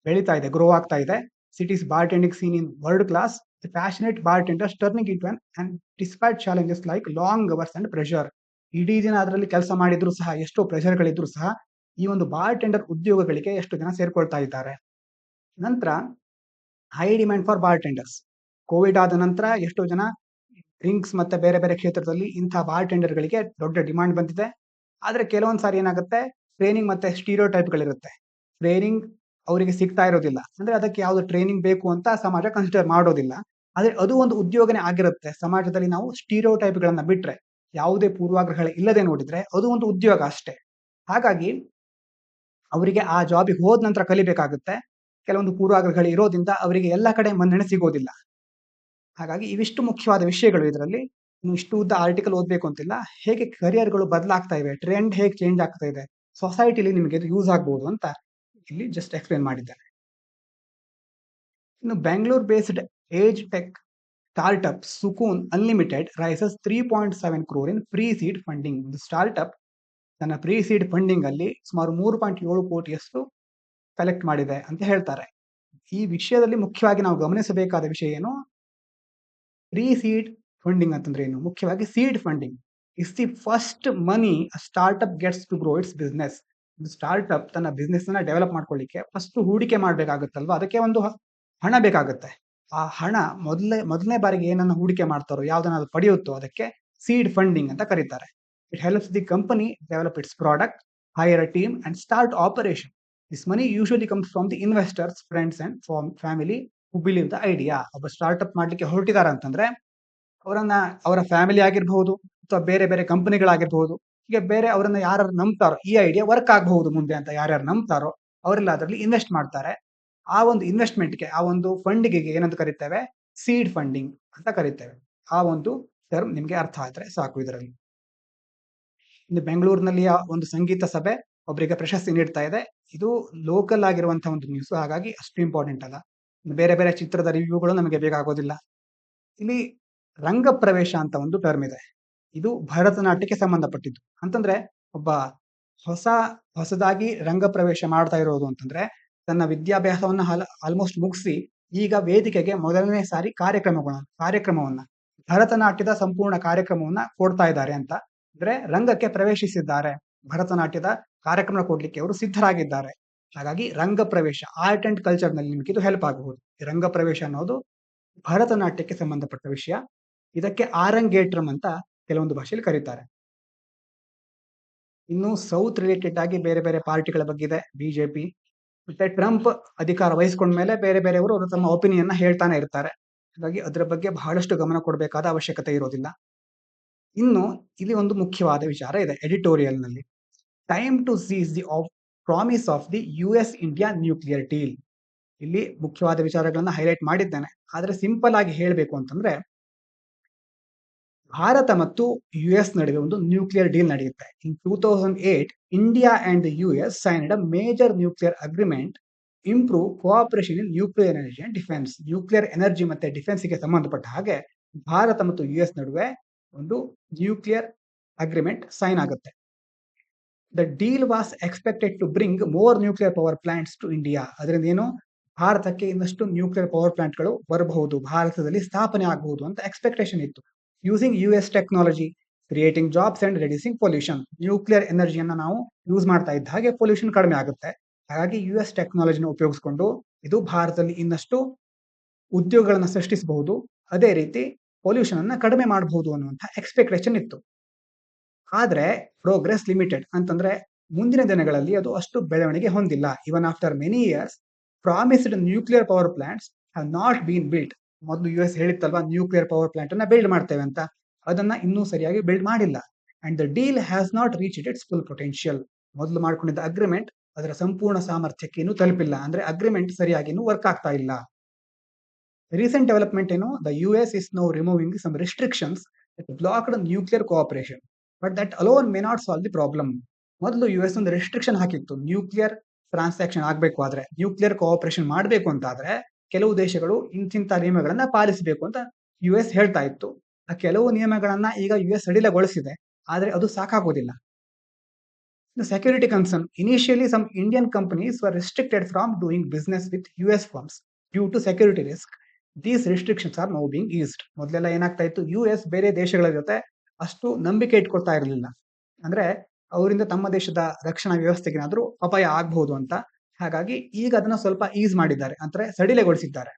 ಬೆಳೀತಾ ಇದೆ, ಗ್ರೋ ಆಗ್ತಾ ಇದೆ. Cities bartending scene in world class, the passionate bartenders turning it on and despite challenges like long hours and pressure. ಇಡೀ ದಿನ ಅದರಲ್ಲಿ ಕೆಲಸ ಮಾಡಿದ್ರು ಸಹ, ಎಷ್ಟೋ ಪ್ರೆಷರ್‌ಗಳಿದ್ರು ಸಹ, ಈ ಒಂದು ಬಾರ್ಟೆಂಡರ್ ಉದ್ಯೋಗಗಳಿಗೆ ಎಷ್ಟು ಜನ ಸೇರ್ಕೊಳ್ತಾ ಇದ್ದಾರೆ. ನಂತರ ಹೈ ಡಿಮ್ಯಾಂಡ್ ಫಾರ್ ಬಾರ್ಟೆಂಡರ್ಸ್. ಕೋವಿಡ್ ಆದ ನಂತರ ಎಷ್ಟೋ ಜನ ಡ್ರಿಂಕ್ಸ್ ಮತ್ತೆ ಬೇರೆ ಬೇರೆ ಕ್ಷೇತ್ರದಲ್ಲಿ ಇಂಥ ಬಾರ್ಟೆಂಡರ್‌ಗಳಿಗೆ ದೊಡ್ಡ ಡಿಮಾಂಡ್ ಬಂದಿದೆ. ಆದ್ರೆ ಕೆಲವೊಂದು ಸಾರಿ ಏನಾಗುತ್ತೆ, ಟ್ರೈನಿಂಗ್ ಮತ್ತೆ ಸ್ಟೀರಿಯೋಟೈಪ್‌ಗಳಿರುತ್ತೆ. ಟ್ರೈನಿಂಗ್ ಅವರಿಗೆ ಸಿಗ್ತಾ ಇರೋದಿಲ್ಲ. ಅಂದ್ರೆ ಅದಕ್ಕೆ ಯಾವ್ದು ಟ್ರೈನಿಂಗ್ ಬೇಕು ಅಂತ ಸಮಾಜ ಕನ್ಸಿಡರ್ ಮಾಡೋದಿಲ್ಲ. ಆದ್ರೆ ಅದು ಒಂದು ಉದ್ಯೋಗನೇ ಆಗಿರುತ್ತೆ. ಸಮಾಜದಲ್ಲಿ ನಾವು ಸ್ಟೀರಿಯೋಟೈಪ್‌ಗಳನ್ನ ಬಿಟ್ರೆ, ಯಾವುದೇ ಪೂರ್ವಾಗ್ರಹಗಳು ಇಲ್ಲದೆ ನೋಡಿದ್ರೆ ಅದು ಒಂದು ಉದ್ಯೋಗ ಅಷ್ಟೇ. ಹಾಗಾಗಿ ಅವರಿಗೆ ಆ ಜಾಬಿಗೆ ಹೋದ ನಂತರ ಕಲಿಬೇಕಾಗುತ್ತೆ. ಕೆಲವೊಂದು ಪೂರ್ವಾಗ್ರಹಗಳು ಇರೋದ್ರಿಂದ ಅವರಿಗೆ ಎಲ್ಲ ಕಡೆ ಮನ್ನಣೆ ಸಿಗೋದಿಲ್ಲ. ಹಾಗಾಗಿ ಇವಿಷ್ಟು ಮುಖ್ಯವಾದ ವಿಷಯಗಳು ಇದರಲ್ಲಿ. ಇನ್ನು ಇಷ್ಟು ಉದ್ದ ಆರ್ಟಿಕಲ್ ಓದ್ಬೇಕು ಅಂತಿಲ್ಲ. ಹೇಗೆ ಕರಿಯರ್‌ಗಳು ಬದಲಾಗ್ತಾ ಇವೆ, ಟ್ರೆಂಡ್ ಹೇಗೆ ಚೇಂಜ್ ಆಗ್ತಾ ಇದೆ, ಸೊಸೈಟಿಲಿ ನಿಮಗೆ ಇದು ಯೂಸ್ ಆಗ್ಬೋದು ಅಂತ ಇಲ್ಲಿ ಜಸ್ಟ್ ಎಕ್ಸ್‌ಪ್ಲೇನ್ ಮಾಡಿದ್ದೇನೆ. ಇನ್ನು Bengaluru based age tech startup Sukoon unlimited raises 3.7 crore in pre seed funding. ಒಂದು ಸ್ಟಾರ್ಟ್‌ಅಪ್ ತನ್ನ ಪ್ರೀ ಸೀಡ್ ಫಂಡಿಂಗ್ ಅಲ್ಲಿ ಸುಮಾರು 3.7 ಕೋಟಿಯಷ್ಟು ಕಲೆಕ್ಟ್ ಮಾಡಿದೆ ಅಂತ ಹೇಳ್ತಾರೆ. ಈ ವಿಷಯದಲ್ಲಿ ಮುಖ್ಯವಾಗಿ ನಾವು ಗಮನಿಸಬೇಕಾದ ವಿಷಯ ಏನು? ಪ್ರೀ ಸೀಡ್ ಫಂಡಿಂಗ್ ಅಂತಂದ್ರೆ ಏನು? ಮುಖ್ಯವಾಗಿ seed funding is the first money a startup gets to grow its business. ಒಂದು ಸ್ಟಾರ್ಟ್‌ಅಪ್ ತನ್ನ ಬಿಸ್ನೆಸ್ ಅನ್ನ ಡೆವಲಪ್ ಮಾಡ್ಕೊಳ್ಳಿಕ್ಕೆ ಫಸ್ಟ್ ಹೂಡಿಕೆ ಮಾಡ್ಬೇಕಾಗುತ್ತಲ್ವಾ, ಅದಕ್ಕೆ ಒಂದು ಹಣ ಬೇಕಾಗುತ್ತೆ. ಆ ಹಣ ಮೊದಲನೇ ಬಾರಿಗೆ ಏನನ್ನ ಹೂಡಿಕೆ ಮಾಡ್ತಾರೋ, ಯಾವ್ದನ್ನ ಪಡೆಯುತ್ತೋ ಅದಕ್ಕೆ ಸೀಡ್ ಫಂಡಿಂಗ್ ಅಂತ ಕರೀತಾರೆ. It helps the company develop its product, hire a team and start operation. This money usually comes from the investors, friends and family who believe the idea. ಒಬ್ಬ ಸ್ಟಾರ್ಟ್‌ಅಪ್ ಮಾಡ್ಲಿಕ್ಕೆ ಹೊರಟಿದ್ದಾರೆ ಅಂತಂದ್ರೆ ಅವರನ್ನ, ಅವರ ಫ್ಯಾಮಿಲಿ ಆಗಿರಬಹುದು ಅಥವಾ ಬೇರೆ ಬೇರೆ ಕಂಪನಿಗಳಾಗಿರಬಹುದು, ಹೀಗೆ ಬೇರೆ ಅವರನ್ನ ಯಾರು ನಂಬ್ತಾರೋ, ಈ ಐಡಿಯಾ ವರ್ಕ್ ಆಗಬಹುದು ಮುಂದೆ ಅಂತ ಯಾರ್ಯಾರು ನಂಬ್ತಾರೋ ಅವರೆಲ್ಲ ಅದರಲ್ಲಿ ಇನ್ವೆಸ್ಟ್ ಮಾಡ್ತಾರೆ. ಆ ಒಂದು ಇನ್ವೆಸ್ಟ್‌ಮೆಂಟ್‌ಗೆ, ಆ ಒಂದು ಫಂಡಿಗೆ ಏನಂತ ಕರೀತೇವೆ? ಸೀಡ್ ಫಂಡಿಂಗ್ ಅಂತ ಕರೀತೇವೆ. ಆ ಒಂದು ಟರ್ಮ್ ನಿಮ್ಗೆ ಅರ್ಥ ಆದ್ರೆ ಸಾಕು ಇದರಲ್ಲಿ. ಇನ್ನು ಬೆಂಗಳೂರಿನಲ್ಲಿ ಒಂದು ಸಂಗೀತ ಸಭೆ ಒಬ್ಬರಿಗೆ ಪ್ರಶಸ್ತಿ ನೀಡ್ತಾ ಇದೆ. ಇದು ಲೋಕಲ್ ಆಗಿರುವಂತಹ ಒಂದು ನ್ಯೂಸ್, ಹಾಗಾಗಿ ಅಷ್ಟು ಇಂಪಾರ್ಟೆಂಟ್ ಅಲ್ಲ. ಇನ್ನು ಬೇರೆ ಬೇರೆ ಚಿತ್ರದ ರಿವ್ಯೂಗಳು ನಮಗೆ ಬೇಕಾಗೋದಿಲ್ಲ. ಇಲ್ಲಿ ರಂಗ ಪ್ರವೇಶ ಅಂತ ಒಂದು ಟರ್ಮ್ ಇದೆ. ಇದು ಭರತನಾಟ್ಯಕ್ಕೆ ಸಂಬಂಧಪಟ್ಟಿದ್ದು. ಅಂತಂದ್ರೆ ಒಬ್ಬ ಹೊಸ ಹೊಸದಾಗಿ ರಂಗ ಪ್ರವೇಶ ಮಾಡ್ತಾ ಇರೋದು ಅಂತಂದ್ರೆ ತನ್ನ ವಿದ್ಯಾಭ್ಯಾಸವನ್ನ ಆಲ್ಮೋಸ್ಟ್ ಮುಗಿಸಿ ಈಗ ವೇದಿಕೆಗೆ ಮೊದಲನೇ ಸಾರಿ ಕಾರ್ಯಕ್ರಮವನ್ನ ಭರತನಾಟ್ಯದ ಸಂಪೂರ್ಣ ಕಾರ್ಯಕ್ರಮವನ್ನ ಕೊಡ್ತಾ ಇದ್ದಾರೆ ಅಂತ. ಅಂದ್ರೆ ರಂಗಕ್ಕೆ ಪ್ರವೇಶಿಸಿದ್ದಾರೆ, ಭರತನಾಟ್ಯದ ಕಾರ್ಯಕ್ರಮ ಕೊಡ್ಲಿಕ್ಕೆ ಅವರು ಸಿದ್ಧರಾಗಿದ್ದಾರೆ. ಹಾಗಾಗಿ ರಂಗ ಪ್ರವೇಶ ಆರ್ಟ್ ಅಂಡ್ ಕಲ್ಚರ್ ನಲ್ಲಿ ನಿಮಗೆ ಇದು ಹೆಲ್ಪ್ ಆಗಬಹುದು. ಈ ರಂಗ ಪ್ರವೇಶ ಅನ್ನೋದು ಭರತನಾಟ್ಯಕ್ಕೆ ಸಂಬಂಧಪಟ್ಟ ವಿಷಯ. ಇದಕ್ಕೆ ಆರಂಗೇಟ್ರಂ ಅಂತ ಕೆಲವೊಂದು ಭಾಷೆಯಲ್ಲಿ ಕರೀತಾರೆ. ಇನ್ನು ಸೌತ್ ರಿಲೇಟೆಡ್ ಆಗಿ ಬೇರೆ ಬೇರೆ ಪಾರ್ಟಿಗಳ ಬಗ್ಗೆ ಇದೆ. ಬಿಜೆಪಿ ಮತ್ತೆ ಟ್ರಂಪ್ ಅಧಿಕಾರ ವಹಿಸ್ಕೊಂಡ್ಮೇಲೆ ಬೇರೆ ಬೇರೆಯವರು ಅವರು ತಮ್ಮ ಒಪಿನಿಯನ್ ಹೇಳ್ತಾನೆ ಇರ್ತಾರೆ. ಹಾಗಾಗಿ ಅದರ ಬಗ್ಗೆ ಬಹಳಷ್ಟು ಗಮನ ಕೊಡಬೇಕಾದ ಅವಶ್ಯಕತೆ ಇರೋದಿಲ್ಲ. ಇನ್ನು ಇಲ್ಲಿ ಒಂದು ಮುಖ್ಯವಾದ ವಿಚಾರ ಇದೆ ಎಡಿಟೋರಿಯಲ್ ನಲ್ಲಿ. Time to seize the promise of the US India nuclear deal. ಇಲ್ಲಿ ಮುಖ್ಯವಾದ ವಿಚಾರಗಳನ್ನ ಹೈಲೈಟ್ ಮಾಡಿದ್ದೇನೆ. ಆದ್ರೆ ಸಿಂಪಲ್ ಆಗಿ ಹೇಳಬೇಕು ಅಂತಂದ್ರೆ ಭಾರತ ಮತ್ತು US ನಡುವೆ ಒಂದು ನ್ಯೂಕ್ಲಿಯರ್ ಡೀಲ್ ನಡೆಯುತ್ತೆ. In 2008 India and US signed a major nuclear agreement improve cooperation in nuclear energy and defence. Nuclear energy ಮತ್ತೆ ಡಿಫೆನ್ಸ್ ಗೆ ಸಂಬಂಧಪಟ್ಟ ಹಾಗೆ ಭಾರತ ಮತ್ತು US ನಡುವೆ ಒಂದು ನ್ಯೂಕ್ಲಿಯರ್ ಅಗ್ರಿಮೆಂಟ್ ಸೈನ್ ಆಗುತ್ತೆ. The deal was expected to bring more nuclear power plants to India. ಅದರಿಂದ ಏನು ಭಾರತಕ್ಕೆ ಇನ್ನಷ್ಟು ನ್ಯೂಕ್ಲಿಯರ್ ಪವರ್ ಪ್ಲಾಂಟ್ಗಳು ಬರಬಹುದು, ಭಾರತದಲ್ಲಿ ಸ್ಥಾಪನೆ ಆಗಬಹುದು ಅಂತ ಎಕ್ಸ್ಪೆಕ್ಟೇಷನ್ ಇತ್ತು. Using US technology, creating jobs and reducing pollution. Nuclear ಎನರ್ಜಿಯನ್ನ ನಾವು ಯೂಸ್ ಮಾಡ್ತಾ ಇದ್ದ ಹಾಗೆ ಪೊಲ್ಯೂಷನ್ ಕಡಿಮೆ ಆಗುತ್ತೆ. ಹಾಗಾಗಿ US ಟೆಕ್ನಾಲಜಿನ ಉಪಯೋಗಿಸಿಕೊಂಡು ಇದು ಭಾರತದಲ್ಲಿ ಇನ್ನಷ್ಟು ಉದ್ಯೋಗಗಳನ್ನ ಸೃಷ್ಟಿಸಬಹುದು, ಅದೇ ರೀತಿ ಪೊಲ್ಯೂಷನ್ ಅನ್ನ ಕಡಿಮೆ ಮಾಡಬಹುದು ಅನ್ನುವಂಥ ಎಕ್ಸ್ಪೆಕ್ಟೇಷನ್ ಇತ್ತು. ಆದ್ರೆ ಪ್ರೋಗ್ರೆಸ್ ಲಿಮಿಟೆಡ್ ಅಂತಂದ್ರೆ ಮುಂದಿನ ದಿನಗಳಲ್ಲಿ ಅದು ಅಷ್ಟು ಬೆಳವಣಿಗೆ ಹೊಂದಿಲ್ಲ. ಇವನ್ after many years promised nuclear power plants have not been built. ಮೊದಲು US ಹೇಳಿತ್ತಲ್ವಾ ನ್ಯೂಕ್ಲಿಯರ್ ಪವರ್ ಪ್ಲಾಂಟ್ ಅನ್ನ ಬಿಲ್ಡ್ ಮಾಡ್ತೇವೆ ಅಂತ, ಅದನ್ನ ಇನ್ನೂ ಸರಿಯಾಗಿ ಬಿಲ್ಡ್ ಮಾಡಿಲ್ಲ. And the deal has not reached it's full potential. ಮೊದಲು ಮಾಡ್ಕೊಂಡಿದ್ದ ಅಗ್ರಿಮೆಂಟ್ ಅದರ ಸಂಪೂರ್ಣ ಸಾಮರ್ಥ್ಯಕ್ಕೆ ಇನ್ನೂ ತಲುಪಿಲ್ಲ. ಅಂದ್ರೆ ಅಗ್ರಿಮೆಂಟ್ ಸರಿಯಾಗಿ ಇನ್ನೂ ವರ್ಕ್ ಆಗ್ತಾ ಇಲ್ಲ. ರೀಸೆಂಟ್ ಡೆವಲಪ್ಮೆಂಟ್ ಏನು, the US is now removing some restrictions that blocked nuclear cooperation but that alone may not solve the problem. ಮೊದಲು US ಒಂದು ರೆಸ್ಟ್ರಿಕ್ಷನ್ ಹಾಕಿತ್ತು, ನ್ಯೂಕ್ಲಿಯರ್ ಟ್ರಾನ್ಸಾಕ್ಷನ್ ಆಗಬೇಕು ಆದ್ರೆ, ನ್ಯೂಕ್ಲಿಯರ್ ಕೋಆಪರೇಷನ್ ಮಾಡಬೇಕು ಅಂತ ಆದ್ರೆ ಕೆಲವು ದೇಶಗಳು ಇಂತಿಂತ ನಿಯಮಗಳನ್ನ ಪಾಲಿಸಬೇಕು ಅಂತ US ಹೇಳ್ತಾ ಇತ್ತು. ಆ ಕೆಲವು ನಿಯಮಗಳನ್ನ ಈಗ US ಸಡಿಲಗೊಳಿಸಿದೆ, ಆದ್ರೆ ಅದು ಸಾಕಾಗೋದಿಲ್ಲ. The security concern. Initially, some Indian companies were restricted from doing business with US firms due to security risk. These restrictions are now being eased. ಮೊದಲೆಲ್ಲ ಏನಾಗ್ತಾ ಇತ್ತು, US ಬೇರೆ ದೇಶಗಳ ಜೊತೆ ಅಷ್ಟು ನಂಬಿಕೆ ಇಟ್ಕೊಳ್ತಾ ಇರಲಿಲ್ಲ. ಅಂದ್ರೆ ಅವರಿಂದ ತಮ್ಮ ದೇಶದ ರಕ್ಷಣಾ ವ್ಯವಸ್ಥೆಗೆ ಏನಾದ್ರೂ ಅಪಾಯ ಆಗಬಹುದು ಅಂತ. ಹಾಗಾಗಿ ಈಗ ಅದನ್ನ ಸ್ವಲ್ಪ ಈಸ್ ಮಾಡಿದ್ದಾರೆ, ಅಂದ್ರೆ ಸಡಿಲಗೊಳಿಸಿದ್ದಾರೆ.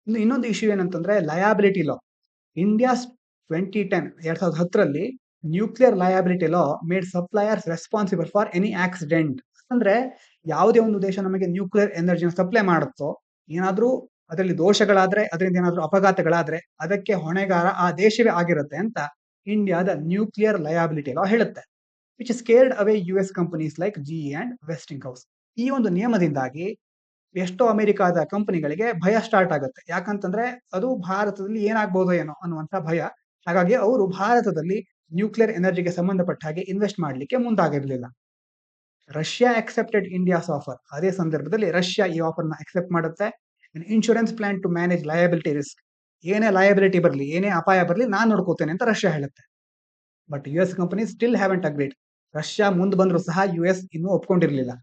ಇನ್ನೊಂದು ಇಶ್ಯೂ ಏನಂತಂದ್ರೆ liability law. India's 2010 nuclear liability law made suppliers responsible for any accident. ಅಂದ್ರೆ ಯಾವುದೇ ಒಂದು ದೇಶ ನಮಗೆ ನ್ಯೂಕ್ಲಿಯರ್ ಎನರ್ಜಿನ ಸಪ್ಲೈ ಮಾಡುತ್ತೋ, ಏನಾದ್ರೂ ಅದರಲ್ಲಿ ದೋಷಗಳಾದ್ರೆ, ಅದರಿಂದ ಏನಾದ್ರೂ ಅಪಘಾತಗಳಾದ್ರೆ ಅದಕ್ಕೆ ಹೊಣೆಗಾರ ಆ ದೇಶವೇ ಆಗಿರುತ್ತೆ ಅಂತ ಇಂಡಿಯಾದ ನ್ಯೂಕ್ಲಿಯರ್ ಲಯಾಬಿಲಿಟಿ ಲಾ ಹೇಳುತ್ತೆ. Which scared away US companies like GE and vesting house. ಈ ಒಂದು ನಿಯಮದಿಂದಾಗಿ ಎಷ್ಟೋ ಅಮೆರಿಕಾದ ಕಂಪನಿಗಳಿಗೆ ಭಯ ಸ್ಟಾರ್ಟ್ ಆಗುತ್ತೆ. ಯಾಕಂತಂದ್ರೆ ಅದು ಭಾರತದಲ್ಲಿ ಏನಾಗ್ಬೋದೋ ಏನೋ ಅನ್ನುವಂತ ಭಯ. ಹಾಗಾಗಿ ಅವರು ಭಾರತದಲ್ಲಿ ನ್ಯೂಕ್ಲಿಯರ್ ಎನರ್ಜಿಗೆ ಸಂಬಂಧಪಟ್ಟ ಹಾಗೆ ಇನ್ವೆಸ್ಟ್ ಮಾಡಲಿಕ್ಕೆ ಮುಂದಾಗಿರಲಿಲ್ಲ. Russia accepted India's offer. ಅದೇ ಸಂದರ್ಭದಲ್ಲಿ ರಷ್ಯಾ ಈ ಆಫರ್ ನ ಅಕ್ಸೆಪ್ಟ್ ಮಾಡುತ್ತೆ. Insurance plan to manage liability risk. ಏನೇ ಲಯಬಿಲಿಟಿ ಬರಲಿ, ಏನೇ ಅಪಾಯ ಬರಲಿ, ನಾನು ನೋಡ್ಕೋತೇನೆ ಅಂತ ರಷ್ಯಾ ಹೇಳುತ್ತೆ. But US company still haven't agreed. Russia ಮುಂದೆ ಬಂದರೂ ಸಹ US ಇನ್ನೂ ಒಪ್ಕೊಂಡಿರಲಿಲ್ಲ.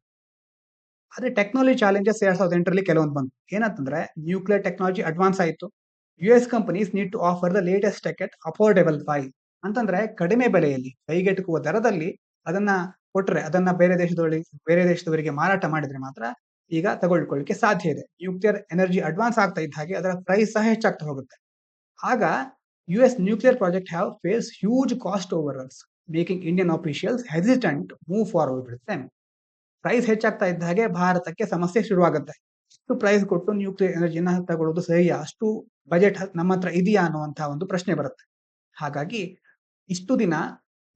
ಆದ್ರೆ ಟೆಕ್ನಾಲಜಿ ಚಾಲೆಂಜಸ್ 2008 ಕೆಲವೊಂದು ಬಂತು. ಏನಂತಂದ್ರೆ ನ್ಯೂಕ್ಲಿಯರ್ ಟೆಕ್ನಾಲಜಿ ಅಡ್ವಾನ್ಸ್ ಆಯಿತು. US companies need to offer the latest tech at affordable price. ಅಂತಂದ್ರೆ ಕಡಿಮೆ ಬೆಲೆಯಲ್ಲಿ, ಕೈಗೆಟುಕುವ ದರದಲ್ಲಿ ಅದನ್ನ ಕೊಟ್ರೆ, ಅದನ್ನ ಬೇರೆ ದೇಶದವರಿಗೆ ಮಾರಾಟ ಮಾಡಿದ್ರೆ ಮಾತ್ರ ಈಗ ತಗೊಳ್ಕೊಳ್ಳಿಕ್ಕೆ ಸಾಧ್ಯ ಇದೆ. ನ್ಯೂಕ್ಲಿಯರ್ ಎನರ್ಜಿ ಅಡ್ವಾನ್ಸ್ ಆಗ್ತಾ ಇದ್ದ ಹಾಗೆ ಅದರ ಪ್ರೈಸ್ ಸಹ ಹೆಚ್ಚಾಗ್ತಾ ಹೋಗುತ್ತೆ. ಆಗ US nuclear project have face huge cost overruns, making Indian officials hesitant move forward with them. Price ಹೆಚ್ಚಾಗ್ತಾ ಇದ್ದ ಹಾಗೆ ಭಾರತಕ್ಕೆ ಸಮಸ್ಯೆ ಶುರುವಾಗುತ್ತೆ. ಇಷ್ಟು ಪ್ರೈಸ್ ಕೊಟ್ಟು ನ್ಯೂಕ್ಲಿಯರ್ ಎನರ್ಜಿನ ತಗೊಳ್ಳೋದು ಸರಿಯಾ, ಅಷ್ಟು ಬಜೆಟ್ ನಮ್ಮ ಹತ್ರ ಇದೆಯಾ ಅನ್ನುವಂತಹ ಒಂದು ಪ್ರಶ್ನೆ ಬರುತ್ತೆ. ಹಾಗಾಗಿ ಇಷ್ಟು ದಿನ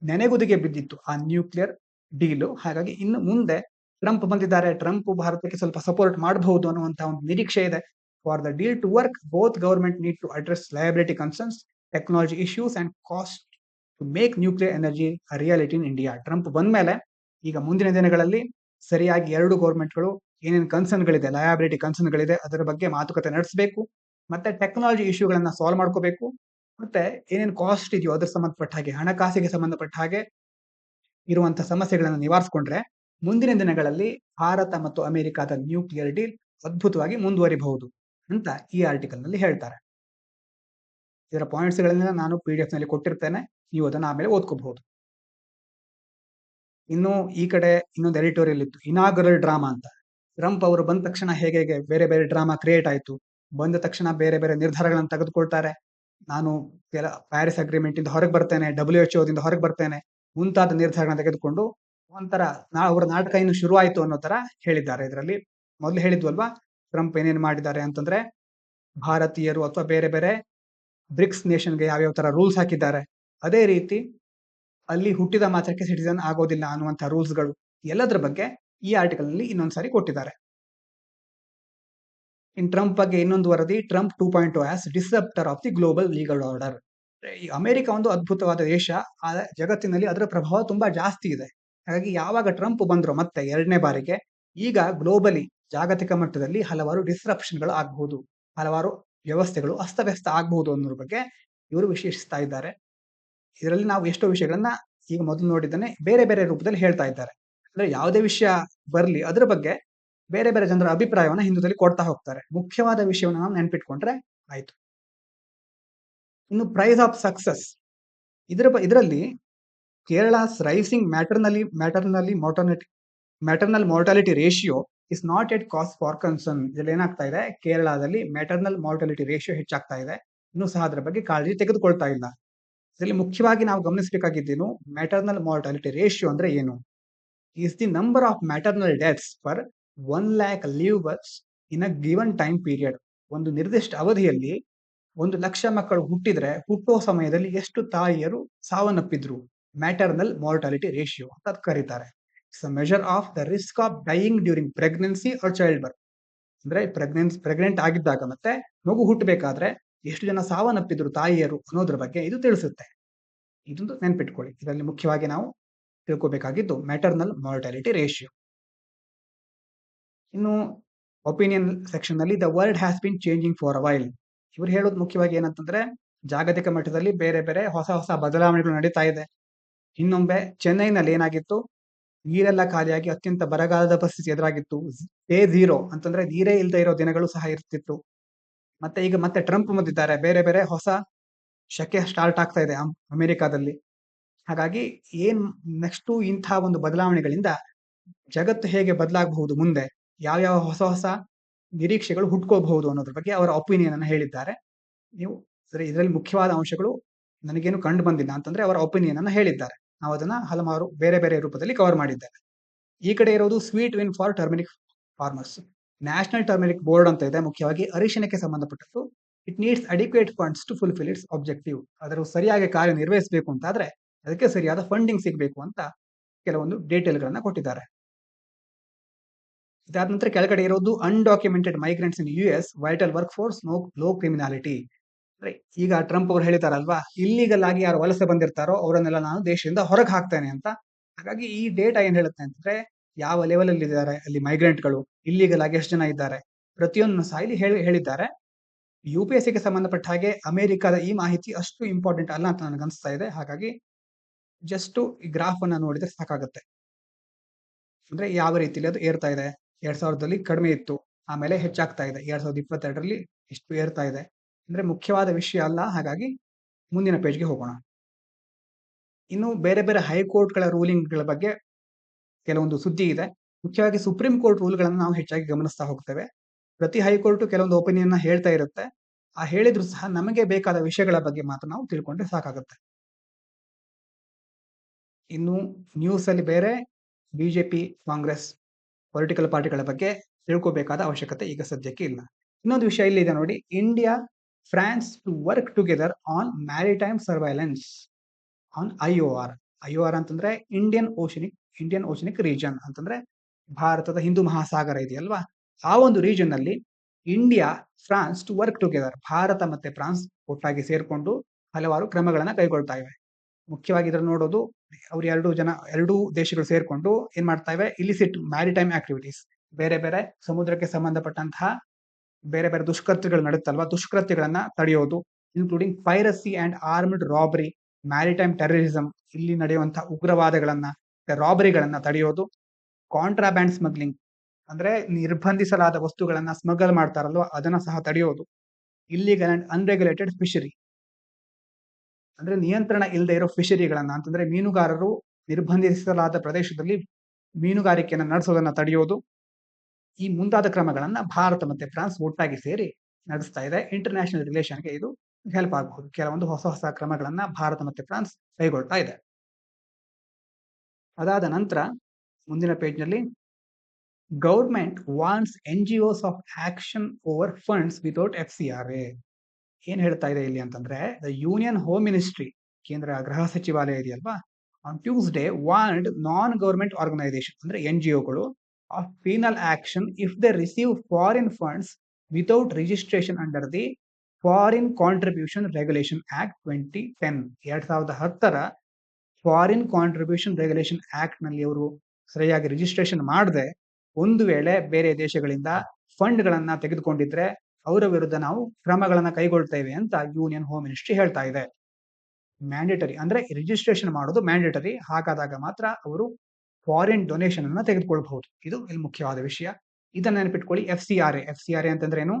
ನೆನೆಗುದಿಗೆ ಬಿದ್ದಿತ್ತು ಆ ನ್ಯೂಕ್ಲಿಯರ್ ಡೀಲು. ಹಾಗಾಗಿ ಇನ್ನು ಮುಂದೆ ಟ್ರಂಪ್ ಬಂದಿದ್ದಾರೆ, ಟ್ರಂಪ್ ಭಾರತಕ್ಕೆ ಸ್ವಲ್ಪ ಸಪೋರ್ಟ್ ಮಾಡಬಹುದು ಅನ್ನುವಂತಹ ಒಂದು ನಿರೀಕ್ಷೆ ಇದೆ. For the deal to work, both government need to address liability concerns, technology issues and cost to make nuclear energy reality in India. Trump ಬಂದ್ಮೇಲೆ ಈಗ ಮುಂದಿನ ದಿನಗಳಲ್ಲಿ ಸರಿಯಾಗಿ ಎರಡು ಗೌರ್ಮೆಂಟ್ಗಳು ಏನೇನು ಕನ್ಸರ್ನ್ಗಳಿದೆ, ಲಯಾಬಿಲಿಟಿ ಕನ್ಸರ್ನ್ಗಳಿದೆ, ಅದರ ಬಗ್ಗೆ ಮಾತುಕತೆ ನಡೆಸಬೇಕು. ಮತ್ತೆ ಟೆಕ್ನಾಲಜಿ ಇಶ್ಯೂಗಳನ್ನ ಸಾಲ್ವ್ ಮಾಡ್ಕೋಬೇಕು. ಮತ್ತೆ ಏನೇನು ಕಾಸ್ಟ್ ಇದೆಯೋ ಅದ್ರ ಸಂಬಂಧಪಟ್ಟ ಹಾಗೆ, ಹಣಕಾಸಿಗೆ ಸಂಬಂಧಪಟ್ಟ ಹಾಗೆ ಇರುವಂತಹ ಸಮಸ್ಯೆಗಳನ್ನು ನಿವಾರಿಸಿಕೊಂಡ್ರೆ ಮುಂದಿನ ದಿನಗಳಲ್ಲಿ ಭಾರತ ಮತ್ತು ಅಮೆರಿಕಾದ ನ್ಯೂಕ್ಲಿಯರ್ ಡೀಲ್ ಅದ್ಭುತವಾಗಿ ಮುಂದುವರಿಬಹುದು ಅಂತ ಈ ಆರ್ಟಿಕಲ್ ನಲ್ಲಿ ಹೇಳ್ತಾರೆ. ಇದರ ಪಾಯಿಂಟ್ಸ್ ಗಳನ್ನ ನಾನು PDF ನಲ್ಲಿ ಕೊಟ್ಟಿರ್ತೇನೆ, ನೀವು ಅದನ್ನ ಆಮೇಲೆ ಓದ್ಕೋಬಹುದು. ಇನ್ನು ಈ ಕಡೆ ಇನ್ನೊಂದು ಎಡಿಟೋರಿಯಲ್ ಇತ್ತು, ಇನಾಗರಲ್ ಡ್ರಾಮಾ ಅಂತ. ಟ್ರಂಪ್ ಅವರು ಬಂದ ತಕ್ಷಣ ಹೇಗೆ ಬೇರೆ ಬೇರೆ ಡ್ರಾಮಾ ಕ್ರಿಯೇಟ್ ಆಯ್ತು, ಬಂದ ತಕ್ಷಣ ಬೇರೆ ಬೇರೆ ನಿರ್ಧಾರಗಳನ್ನು ತೆಗೆದುಕೊಳ್ತಾರೆ. ನಾನು ಪ್ಯಾರಿಸ್ ಅಗ್ರಿಮೆಂಟ್ ಇಂದ ಹೊರಗೆ ಬರ್ತೇನೆ, WHO ದಿಂದ ಹೊರಗೆ ಬರ್ತೇನೆ, ಮುಂತಾದ ನಿರ್ಧಾರಗಳನ್ನ ತೆಗೆದುಕೊಂಡು ಒಂಥರ ಅವರ ನಾಟಕ ಇನ್ನು ಶುರುವಾಯಿತು ಅನ್ನೋ ತರ ಹೇಳಿದ್ದಾರೆ. ಇದರಲ್ಲಿ ಮೊದಲು ಹೇಳಿದ್ವಲ್ವಾ, ಟ್ರಂಪ್ ಏನೇನು ಮಾಡಿದ್ದಾರೆ ಅಂತಂದ್ರೆ ಭಾರತೀಯರು ಅಥವಾ ಬೇರೆ ಬೇರೆ ಬ್ರಿಕ್ಸ್ ನೇಷನ್ಗೆ ಯಾವ್ಯಾವ ತರ ರೂಲ್ಸ್ ಹಾಕಿದ್ದಾರೆ, ಅದೇ ರೀತಿ ಅಲ್ಲಿ ಹುಟ್ಟಿದ ಮಾತ್ರಕ್ಕೆ ಸಿಟಿಸನ್ ಆಗೋದಿಲ್ಲ ಅನ್ನುವಂಥ ರೂಲ್ಸ್ಗಳು, ಎಲ್ಲದರ ಬಗ್ಗೆ ಈ ಆರ್ಟಿಕಲ್ ನಲ್ಲಿ ಇನ್ನೊಂದ್ಸಾರಿ ಕೊಟ್ಟಿದ್ದಾರೆ. ಇನ್ ಟ್ರಂಪ್ ಬಗ್ಗೆ ಇನ್ನೊಂದು ವರದಿ, Trump 2.0 as disruptor of the global legal order. ಈ ಅಮೆರಿಕ ಒಂದು ಅದ್ಭುತವಾದ ದೇಶ, ಆ ಜಗತ್ತಿನಲ್ಲಿ ಅದರ ಪ್ರಭಾವ ತುಂಬಾ ಜಾಸ್ತಿ ಇದೆ. ಹಾಗಾಗಿ ಯಾವಾಗ ಟ್ರಂಪ್ ಬಂದ್ರು ಮತ್ತೆ ಎರಡನೇ ಬಾರಿಗೆ, ಈಗ ಗ್ಲೋಬಲಿ ಜಾಗತಿಕ ಮಟ್ಟದಲ್ಲಿ ಹಲವಾರು ಡಿಸ್ರಪ್ಷನ್ಗಳು ಆಗಬಹುದು, ಹಲವಾರು ವ್ಯವಸ್ಥೆಗಳು ಅಸ್ತವ್ಯಸ್ತ ಆಗಬಹುದು ಅನ್ನೋದ್ರ ಬಗ್ಗೆ ಇವರು ವಿಶ್ಲೇಷಿಸ್ತಾ ಇದ್ದಾರೆ. ಇದರಲ್ಲಿ ನಾವು ಎಷ್ಟೋ ವಿಷಯಗಳನ್ನ ಈಗ ಮೊದಲು ನೋಡಿದ್ದಾನೆ ಬೇರೆ ಬೇರೆ ರೂಪದಲ್ಲಿ ಹೇಳ್ತಾ ಇದ್ದಾರೆ. ಅಂದ್ರೆ ಯಾವುದೇ ವಿಷಯ ಬರ್ಲಿ ಅದ್ರ ಬಗ್ಗೆ ಬೇರೆ ಬೇರೆ ಜನರ ಅಭಿಪ್ರಾಯವನ್ನ ಹಿಂದೂದಲ್ಲಿ ಕೊಡ್ತಾ ಹೋಗ್ತಾರೆ. ಮುಖ್ಯವಾದ ವಿಷಯವನ್ನು ನಾವು ನೆನ್ಪಿಟ್ಕೊಂಡ್ರೆ ಆಯ್ತು. ಇನ್ನು ಪ್ರೈಸ್ ಆಫ್ ಸಕ್ಸಸ್, ಇದರಲ್ಲಿ Kerala's rising maternal mortality ratio is not at cause for concern. ಇದ್ರಲ್ಲಿ ಏನಾಗ್ತಾ ಇದೆ, ಕೇರಳದಲ್ಲಿ ಮ್ಯಾಟರ್ನಲ್ ಮಾರ್ಟಾಲಿಟಿ ರೇಷಿಯೋ ಹೆಚ್ಚಾಗ್ತಾ ಇದೆ, ಇನ್ನೂ ಸಹ ಅದರ ಬಗ್ಗೆ ಕಾಳಜಿ ತೆಗೆದುಕೊಳ್ತಾ ಇಲ್ಲ. ಇದರಲ್ಲಿ ಮುಖ್ಯವಾಗಿ ನಾವು ಗಮನಿಸಬೇಕಾಗಿದ್ದೇನು, ಮ್ಯಾಟರ್ನಲ್ ಮಾರ್ಟಾಲಿಟಿ ರೇಷಿಯೋ ಅಂದ್ರೆ ಏನು? Is the number of maternal deaths per 1 lakh lives in a given time period. ಒಂದು ನಿರ್ದಿಷ್ಟ ಅವಧಿಯಲ್ಲಿ 1 ಲಕ್ಷ ಮಕ್ಕಳು ಹುಟ್ಟಿದ್ರೆ ಹುಟ್ಟುವ ಸಮಯದಲ್ಲಿ ಎಷ್ಟು ತಾಯಿಯರು ಸಾವನ್ನಪ್ಪಿದ್ರು, ಮ್ಯಾಟರ್ನಲ್ ಮಾರ್ಟಾಲಿಟಿ ರೇಷಿಯೋ ಅಂತ ಕರೀತಾರೆ. It's a measure of the risk of dying during pregnancy or childbirth. ಅಂದ್ರೆ ಪ್ರೆಗ್ನೆಂಟ್ ಆಗಿದ್ದಾಗ ಮತ್ತೆ ಮಗು ಹುಟ್ಟಬೇಕಾದ್ರೆ ಎಷ್ಟು ಜನ ಸಾವನ್ನಪ್ಪಿದ್ರು ತಾಯಿಯರು ಅನ್ನೋದ್ರ ಬಗ್ಗೆ ಇದು ತಿಳಿಸುತ್ತೆ. ಇದೊಂದು ನೆನ್ಪಿಟ್ಕೊಳ್ಳಿ. ಇದರಲ್ಲಿ ಮುಖ್ಯವಾಗಿ ನಾವು ತಿಳ್ಕೋಬೇಕಾಗಿದ್ದು ಮ್ಯಾಟರ್ನಲ್ ಮಾರ್ಟಾಲಿಟಿ ರೇಷಿಯೋ. ಇನ್ನು ಒಪಿನಿಯನ್ ಸೆಕ್ಷನ್ ನಲ್ಲಿ the world has been changing for a while. ಇವ್ರು ಹೇಳೋದು ಮುಖ್ಯವಾಗಿ ಏನಂತಂದ್ರೆ ಜಾಗತಿಕ ಮಟ್ಟದಲ್ಲಿ ಬೇರೆ ಬೇರೆ ಹೊಸ ಹೊಸ ಬದಲಾವಣೆಗಳು ನಡೀತಾ ಇದೆ. ಇನ್ನೊಮ್ಮೆ ಚೆನ್ನೈನಲ್ಲಿ ಏನಾಗಿತ್ತು, ನೀರೆಲ್ಲ ಖಾಲಿಯಾಗಿ ಅತ್ಯಂತ ಬರಗಾಲದ ಪರಿಸ್ಥಿತಿ ಎದುರಾಗಿತ್ತು. ಡೇ 0 ಅಂತಂದ್ರೆ ನೀರೇ ಇಲ್ಲದೆ ಇರೋ ದಿನಗಳು ಸಹ ಇರ್ತಿತ್ತು. ಮತ್ತೆ ಈಗ ಮತ್ತೆ ಟ್ರಂಪ್ ಬಂದಿದ್ದಾರೆ, ಬೇರೆ ಬೇರೆ ಹೊಸ ಶಕೆ ಸ್ಟಾರ್ಟ್ ಆಗ್ತಾ ಇದೆ ಅಮೆರಿಕಾದಲ್ಲಿ. ಹಾಗಾಗಿ ನೆಕ್ಸ್ಟ್ ಇಂಥ ಒಂದು ಬದಲಾವಣೆಗಳಿಂದ ಜಗತ್ತು ಹೇಗೆ ಬದಲಾಗಬಹುದು, ಮುಂದೆ ಯಾವ ಹೊಸ ಹೊಸ ನಿರೀಕ್ಷೆಗಳು ಹುಟ್ಕೋಬಹುದು ಅನ್ನೋದ್ರ ಬಗ್ಗೆ ಅವರ ಒಪಿನಿಯನ್ ಅನ್ನು ಹೇಳಿದ್ದಾರೆ. ನೀವು ಇದರಲ್ಲಿ ಮುಖ್ಯವಾದ ಅಂಶಗಳು ನನಗೇನು ಕಂಡು ಬಂದಿಲ್ಲ ಅಂತಂದ್ರೆ ಅವರ ಒಪಿನಿಯನ್ ಅನ್ನು ಹೇಳಿದ್ದಾರೆ. ನಾವು ಅದನ್ನ ಹಲವಾರು ಬೇರೆ ಬೇರೆ ರೂಪದಲ್ಲಿ ಕವರ್ ಮಾಡಿದ್ದೇವೆ. ಈ ಕಡೆ ಇರೋದು sweet win for turmeric farmers. National turmeric board ಅಂತ ಇದೆ, ಮುಖ್ಯವಾಗಿ ಅರಿಶಿನಕ್ಕೆ ಸಂಬಂಧಪಟ್ಟದ್ದು. It needs adequate funds to fulfil its objective. ಅದರ ಸರಿಯಾಗಿ ಕಾರ್ಯನಿರ್ವಹಿಸಬೇಕು ಅಂತಾದ್ರೆ ಅದಕ್ಕೆ ಸರಿಯಾದ ಫಂಡಿಂಗ್ ಸಿಗಬೇಕು ಅಂತ ಕೆಲವೊಂದು ಡೀಟೇಲ್ಗಳನ್ನ ಕೊಟ್ಟಿದ್ದಾರೆ. ಇದಾದ ನಂತರ ಕೆಳಗಡೆ ಇರೋದು undocumented migrants in US vital work force, low criminality. ಈಗ ಟ್ರಂಪ್ ಅವರು ಹೇಳಿದಾರಲ್ವಾ, ಇಲ್ಲಿಗಲ್ ಆಗಿ ಯಾರು ವಲಸೆ ಬಂದಿರ್ತಾರೋ ಅವರನ್ನೆಲ್ಲ ನಾನು ದೇಶದಿಂದ ಹೊರಗೆ ಹಾಕ್ತೇನೆ ಅಂತ. ಹಾಗಾಗಿ ಈ ಡೇಟಾ ಏನ್ ಹೇಳುತ್ತೆ ಅಂತಂದ್ರೆ ಯಾವ ಲೆವೆಲ್ ಅಲ್ಲಿ ಇದ್ದಾರೆ ಅಲ್ಲಿ ಮೈಗ್ರೆಂಟ್ಗಳು, ಇಲ್ಲಿಗಲ್ ಆಗಿ ಎಷ್ಟು ಜನ ಇದ್ದಾರೆ, ಪ್ರತಿಯೊಂದು ಸಹ ಇಲ್ಲಿ ಹೇಳಿದ್ದಾರೆ. UPSC ಗೆ ಸಂಬಂಧಪಟ್ಟ ಹಾಗೆ ಅಮೆರಿಕದ ಈ ಮಾಹಿತಿ ಅಷ್ಟು ಇಂಪಾರ್ಟೆಂಟ್ ಅಲ್ಲ ಅಂತ ನನಗೆ ಅನಿಸ್ತಾ ಇದೆ. ಹಾಗಾಗಿ ಜಸ್ಟ್ ಈ ಗ್ರಾಫ್ ಅನ್ನ ನೋಡಿದ್ರೆ ಸಾಕಾಗುತ್ತೆ. ಅಂದ್ರೆ ಯಾವ ರೀತಿಯಲ್ಲಿ ಅದು ಏರ್ತಾ ಇದೆ, 2000ದಲ್ಲಿ ಕಡಿಮೆ ಇತ್ತು, ಆಮೇಲೆ ಹೆಚ್ಚಾಗ್ತಾ ಇದೆ, 2022ರಲ್ಲಿ ಇಷ್ಟು ಏರ್ತಾ ಇದೆ. ಅಂದ್ರೆ ಮುಖ್ಯವಾದ ವಿಷಯ ಅಲ್ಲ. ಹಾಗಾಗಿ ಮುಂದಿನ ಪೇಜ್ಗೆ ಹೋಗೋಣ. ಇನ್ನು ಬೇರೆ ಬೇರೆ ಹೈಕೋರ್ಟ್ಗಳ ರೂಲಿಂಗ್ಗಳ ಬಗ್ಗೆ ಕೆಲವೊಂದು ಸುದ್ದಿ ಇದೆ. ಮುಖ್ಯವಾಗಿ ಸುಪ್ರೀಂ ಕೋರ್ಟ್ ರೂಲ್ಗಳನ್ನು ನಾವು ಹೆಚ್ಚಾಗಿ ಗಮನಿಸ್ತಾ ಹೋಗ್ತೇವೆ. ಪ್ರತಿ ಹೈಕೋರ್ಟ್ ಕೆಲವೊಂದು ಒಪಿನಿಯನ್ ಹೇಳ್ತಾ ಇರುತ್ತೆ. ಆ ಹೇಳಿದ್ರು ಸಹ ನಮಗೆ ಬೇಕಾದ ವಿಷಯಗಳ ಬಗ್ಗೆ ಮಾತ್ರ ನಾವು ತಿಳ್ಕೊಂಡ್ರೆ ಸಾಕಾಗುತ್ತೆ. ಇನ್ನು ನ್ಯೂಸ್ ಅಲ್ಲಿ ಬೇರೆ ಬಿಜೆಪಿ, ಕಾಂಗ್ರೆಸ್, ಪೊಲಿಟಿಕಲ್ ಪಾರ್ಟಿಗಳ ಬಗ್ಗೆ ತಿಳ್ಕೋಬೇಕಾದ ಅವಶ್ಯಕತೆ ಈಗ ಸದ್ಯಕ್ಕೆ ಇಲ್ಲ. ಇನ್ನೊಂದು ವಿಷಯ ಇಲ್ಲಿ ಇದೆ ನೋಡಿ, India France to work together on maritime surveillance on IOR. IOR ಅಂತಂದ್ರೆ ಇಂಡಿಯನ್ ಓಷನಿಕ್ ರೀಜನ್ ಅಂತಂದ್ರೆ ಭಾರತದ ಹಿಂದೂ ಮಹಾಸಾಗರ ಇದೆಯಲ್ವಾ, ಆ ಒಂದು ರೀಜನ್ ಅಲ್ಲಿ India France to work together, ಭಾರತ ಮತ್ತೆ ಫ್ರಾನ್ಸ್ ಒಟ್ಟಾಗಿ ಸೇರ್ಕೊಂಡು ಹಲವಾರು ಕ್ರಮಗಳನ್ನ ಕೈಗೊಳ್ತಾ ಇವೆ. ಮುಖ್ಯವಾಗಿ ಇದ್ರಲ್ಲಿ ನೋಡೋದು ಅವ್ರು ಎರಡೂ ದೇಶಗಳು ಸೇರ್ಕೊಂಡು ಏನ್ ಮಾಡ್ತಾ ಇವೆ, ಇಲಿಸಿಟ್ ಮ್ಯಾರಿಟೈಮ್ ಆಕ್ಟಿವಿಟೀಸ್, ಬೇರೆ ಬೇರೆ ಸಮುದ್ರಕ್ಕೆ ಸಂಬಂಧಪಟ್ಟಂತಹ ಬೇರೆ ಬೇರೆ ದುಷ್ಕೃತ್ಯಗಳು ನಡೆಯುತ್ತಲ್ವಾ, ದುಷ್ಕೃತ್ಯಗಳನ್ನ ತಡೆಯೋದು, including piracy and armed robbery, maritime terrorism, ಇಲ್ಲಿ ನಡೆಯುವಂತಹ ಉಗ್ರವಾದಗಳನ್ನ, ರಾಬರಿಗಳನ್ನ ತಡೆಯೋದು, ಕಾಂಟ್ರಾಬ್ಯಾಂಡ್ ಸ್ಮಗ್ಲಿಂಗ್ ಅಂದ್ರೆ ನಿರ್ಬಂಧಿಸಲಾದ ವಸ್ತುಗಳನ್ನ ಸ್ಮಗಲ್ ಮಾಡ್ತಾರಲ್ವಾ ಅದನ್ನ ಸಹ ತಡೆಯೋದು, ಇಲ್ಲಿಗಲ್ ಅಂಡ್ ಅನ್ರೆಗ್ಯುಲೇಟೆಡ್ ಫಿಶರಿ ಅಂದ್ರೆ ನಿಯಂತ್ರಣ ಇಲ್ಲದೆ ಇರೋ ಫಿಶರಿಗಳನ್ನ, ಅಂತಂದ್ರೆ ಮೀನುಗಾರರು ನಿರ್ಬಂಧಿಸಲಾದ ಪ್ರದೇಶದಲ್ಲಿ ಮೀನುಗಾರಿಕೆಯನ್ನು ನಡೆಸೋದನ್ನ ತಡೆಯೋದು, ಈ ಮುಂತಾದ ಕ್ರಮಗಳನ್ನ ಭಾರತ ಮತ್ತೆ ಫ್ರಾನ್ಸ್ ಒಟ್ಟಾಗಿ ಸೇರಿ ನಡೆಸ್ತಾ ಇದೆ. ಇಂಟರ್ನ್ಯಾಷನಲ್ ರಿಲೇಷನ್ಗೆ ಇದು ಹೆಲ್ಪ್ ಆಗಬಹುದು. ಕೆಲವೊಂದು ಹೊಸ ಹೊಸ ಕ್ರಮಗಳನ್ನ ಭಾರತ ಮತ್ತೆ ಫ್ರಾನ್ಸ್ ಕೈಗೊಳ್ತಾ ಇದೆ. ಅದಾದ ನಂತರ ಮುಂದಿನ ಪೇಜ್ನಲ್ಲಿ government wants NGOs of action over funds without FCRA. ಏನ್ ಹೇಳ್ತಾ ಇದೆ ಇಲ್ಲಿ ಅಂತಂದ್ರೆ, ದ ಯೂನಿಯನ್ ಹೋಮ್ ಮಿನಿಸ್ಟ್ರಿ, ಕೇಂದ್ರ ಗೃಹ ಸಚಿವಾಲಯ ಇದೆಯಲ್ವಾ, on Tuesday warned non government organisation ಅಂದ್ರೆ NGOಗಳು of penal action if they receive foreign funds without registration under the foreign contribution regulation act 2010. 2010ರ ಫಾರಿನ್ ಕಾಂಟ್ರಿಬ್ಯೂಷನ್ ರೆಗ್ಯುಲೇಷನ್ ಆಕ್ಟ್ ನಲ್ಲಿ ಅವರು ಸರಿಯಾಗಿ ರಿಜಿಸ್ಟ್ರೇಷನ್ ಮಾಡದೆ ಒಂದು ವೇಳೆ ಬೇರೆ ದೇಶಗಳಿಂದ ಫಂಡ್ ಗಳನ್ನ ತೆಗೆದುಕೊಂಡಿದ್ರೆ ಅವರ ವಿರುದ್ಧ ನಾವು ಕ್ರಮಗಳನ್ನ ಕೈಗೊಳ್ತೇವೆ ಅಂತ ಯೂನಿಯನ್ ಹೋಮ್ ಮಿನಿಸ್ಟ್ರಿ ಹೇಳ್ತಾ ಇದೆ. ಮ್ಯಾಂಡೇಟರಿ ಅಂದ್ರೆ ರಿಜಿಸ್ಟ್ರೇಷನ್ ಮಾಡೋದು ಮ್ಯಾಂಡೇಟರಿ, ಹಾಗಾದಾಗ ಮಾತ್ರ ಅವರು ಫಾರಿನ್ ಡೊನೇಷನ್ ಅನ್ನ ತೆಗೆದುಕೊಳ್ಬಹುದು. ಇದು ಇಲ್ಲಿ ಮುಖ್ಯವಾದ ವಿಷಯ. ಇದನ್ನ ನೆನಪಿಟ್ಕೊಳ್ಳಿ. FCRA ಅಂತಂದ್ರೆ ಏನು?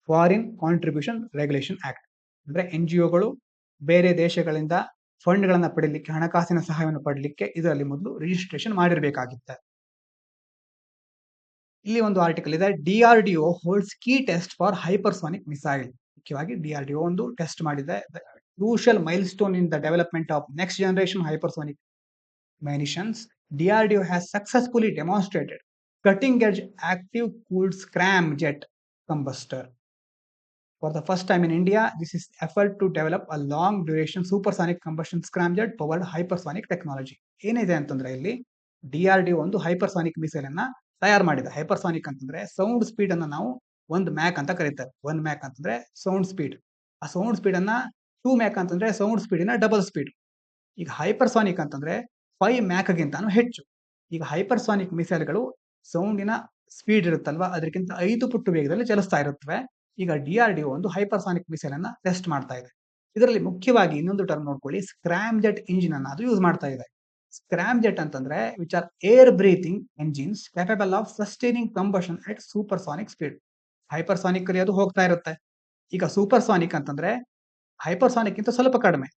Foreign contribution regulation act. ಅಂದ್ರೆ NGOಗಳು ಬೇರೆ ದೇಶಗಳಿಂದ ಫಂಡ್ ಗಳನ್ನ ಪಡೆಯಲಿಕ್ಕೆ, ಹಣಕಾಸಿನ ಸಹಾಯವನ್ನು ಪಡೆಯಲಿಕ್ಕೆ ಇದರಲ್ಲಿ ಮೊದಲು ರಿಜಿಸ್ಟ್ರೇಷನ್ ಮಾಡಿರಬೇಕಾಗಿತ್ತು. ಇಲ್ಲಿ ಒಂದು ಆರ್ಟಿಕಲ್ ಇದೆ, DRDO holds key test for hypersonic missile. ಮುಖ್ಯವಾಗಿ DRDO ಒಂದು ಟೆಸ್ಟ್ ಮಾಡಿದೆ. Crucial milestone in the development of next generation hypersonic munitions. DRDO has successfully demonstrated cutting edge active cooled scramjet combustor. For the first time in India, this is effort to develop a long duration supersonic combustion scramjet powered hypersonic technology. ಏನಿದೆ ಅಂತಂದ್ರೆ ಇಲ್ಲಿ DRDO ಒಂದು hypersonic missile ಅನ್ನ ತಯಾರು ಮಾಡಿದೆ. Hypersonic ಅಂತಂದ್ರೆ sound speed ಅನ್ನ ನಾವು 1 ಮ್ಯಾಕ್ ಅಂತ ಕರೀತಾರೆ. 1 ಮ್ಯಾಕ್ ಅಂತಂದ್ರೆ ಸೌಂಡ್ ಸ್ಪೀಡ್. ಆ ಸೌಂಡ್ ಸ್ಪೀಡ್ ಅನ್ನ 2 ಮ್ಯಾಕ್ ಅಂತಂದ್ರೆ ಸೌಂಡ್ ಸ್ಪೀಡಿನ ಡಬಲ್ ಸ್ಪೀಡ್. ಈಗ ಹೈಪರ್ಸಾನಿಕ್ ಅಂತಂದ್ರೆ 5 ಮ್ಯಾಕ್ಗಿಂತಾನು ಹೆಚ್ಚು. ಈಗ ಹೈಪರ್ಸಾನಿಕ್ ಮಿಸೈಲ್ಗಳು ಸೌಂಡಿನ ಸ್ಪೀಡ್ ಇರುತ್ತಲ್ವಾ ಅದಕ್ಕಿಂತ 5 ಪಟ್ಟು ವೇಗದಲ್ಲಿ ಚಲಿಸ್ತಾ ಇರುತ್ತವೆ. ಈಗ DRDO ಒಂದು ಹೈಪರ್ಸಾನಿಕ್ ಮಿಸೈಲ್ ಅನ್ನ ಟೆಸ್ಟ್ ಮಾಡ್ತಾ ಇದೆ. ಇದರಲ್ಲಿ ಮುಖ್ಯವಾಗಿ ಇನ್ನೊಂದು ಟರ್ಮ್ ನೋಡ್ಕೊಳ್ಳಿ, ಸ್ಕ್ರಾಮ್ಜೆಟ್ ಇಂಜಿನ್ ಅನ್ನ ಅದು ಯೂಸ್ ಮಾಡ್ತಾ ಇದೆ. ಸ್ಕ್ರಾಮ್ಜೆಟ್ ಅಂತಂದ್ರೆ which are air breathing engines capable of sustaining combustion at supersonic speed. Hypersonic ಅಲ್ಲಿ ಅದು ಹೋಗ್ತಾ ಇರುತ್ತೆ. ಈಗ ಸೂಪರ್ಸಾನಿಕ್ ಅಂತಂದ್ರೆ ಹೈಪರ್ಸಾನಿಕ್ ಗಿಂತ ಸ್ವಲ್ಪ ಕಡಿಮೆ,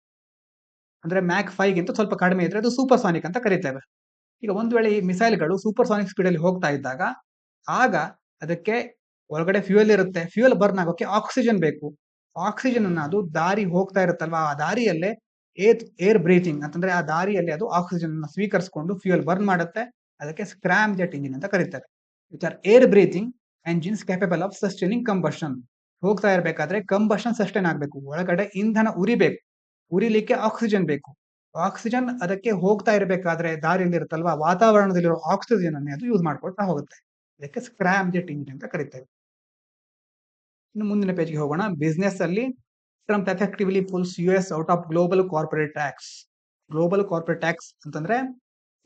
ಅಂದ್ರೆ ಮ್ಯಾಕ್ 5 ಗಿಂತ ಸ್ವಲ್ಪ ಕಡಿಮೆ ಇದ್ರೆ ಅದು ಸೂಪರ್ಸಾನಿಕ್ ಅಂತ ಕರೀತೇವೆ. ಈಗ ಒಂದು ವೇಳೆ ಈ ಮಿಸೈಲ್ಗಳು ಸೂಪರ್ಸಾನಿಕ್ ಸ್ಪೀಡ್ ಅಲ್ಲಿ ಹೋಗ್ತಾ ಇದ್ದಾಗ ಆಗ ಅದಕ್ಕೆ ಒಳಗಡೆ ಫ್ಯೂಯಲ್ ಇರುತ್ತೆ. ಫ್ಯೂಯಲ್ ಬರ್ನ್ ಆಗೋಕೆ ಆಕ್ಸಿಜನ್ ಬೇಕು. ಆಕ್ಸಿಜನ್ ಅನ್ನ ಅದು ದಾರಿ ಹೋಗ್ತಾ ಇರುತ್ತಲ್ವಾ, ಆ ದಾರಿಯಲ್ಲೇ ಏರ್ ಬ್ರೀತಿಂಗ್ ಅಂತಂದ್ರೆ ಆ ದಾರಿಯಲ್ಲಿ ಅದು ಆಕ್ಸಿಜನ್ ಅನ್ನ ಸ್ವೀಕರಿಸಿಕೊಂಡು ಫ್ಯೂಯಲ್ ಬರ್ನ್ ಮಾಡುತ್ತೆ. ಅದಕ್ಕೆ ಸ್ಕ್ರಾಮ್ಜೆಟ್ ಇಂಜಿನ್ ಅಂತ ಕರೀತಾರೆ. Which are air breathing engines capable of sustaining combustion. ಹೋಗ್ತಾ ಇರಬೇಕಾದ್ರೆ ಕಂಬಷನ್ ಸಸ್ಟೈನ್ ಆಗಬೇಕು, ಒಳಗಡೆ ಇಂಧನ ಉರಿಬೇಕು, ಉರಿಲಿಕ್ಕೆ ಆಕ್ಸಿಜನ್ ಬೇಕು. ಆಕ್ಸಿಜನ್ ಅದಕ್ಕೆ ಹೋಗ್ತಾ ಇರಬೇಕಾದ್ರೆ ದಾರಿಯಲ್ಲಿ ಇರುತ್ತಲ್ವಾ, ವಾತಾವರಣದಲ್ಲಿರೋ ಆಕ್ಸಿಜನ್ ಅನ್ನೇ ಅದು ಯೂಸ್ ಮಾಡ್ಕೊಳ್ತಾ ಹೋಗುತ್ತೆ. ಇದಕ್ಕೆ ಸ್ಕ್ರಾಮ್ಜೆಟ್ ಇಂಜಿನ್ ಅಂತ ಕರೀತೇವೆ. ಇನ್ನು ಮುಂದಿನ ಪೇಜ್ಗೆ ಹೋಗೋಣ. ಬಿಸ್ನೆಸ್ ಅಲ್ಲಿ Trump effectively pulls US out of global corporate tax. Global corporate tax ಅಂತಂದ್ರೆ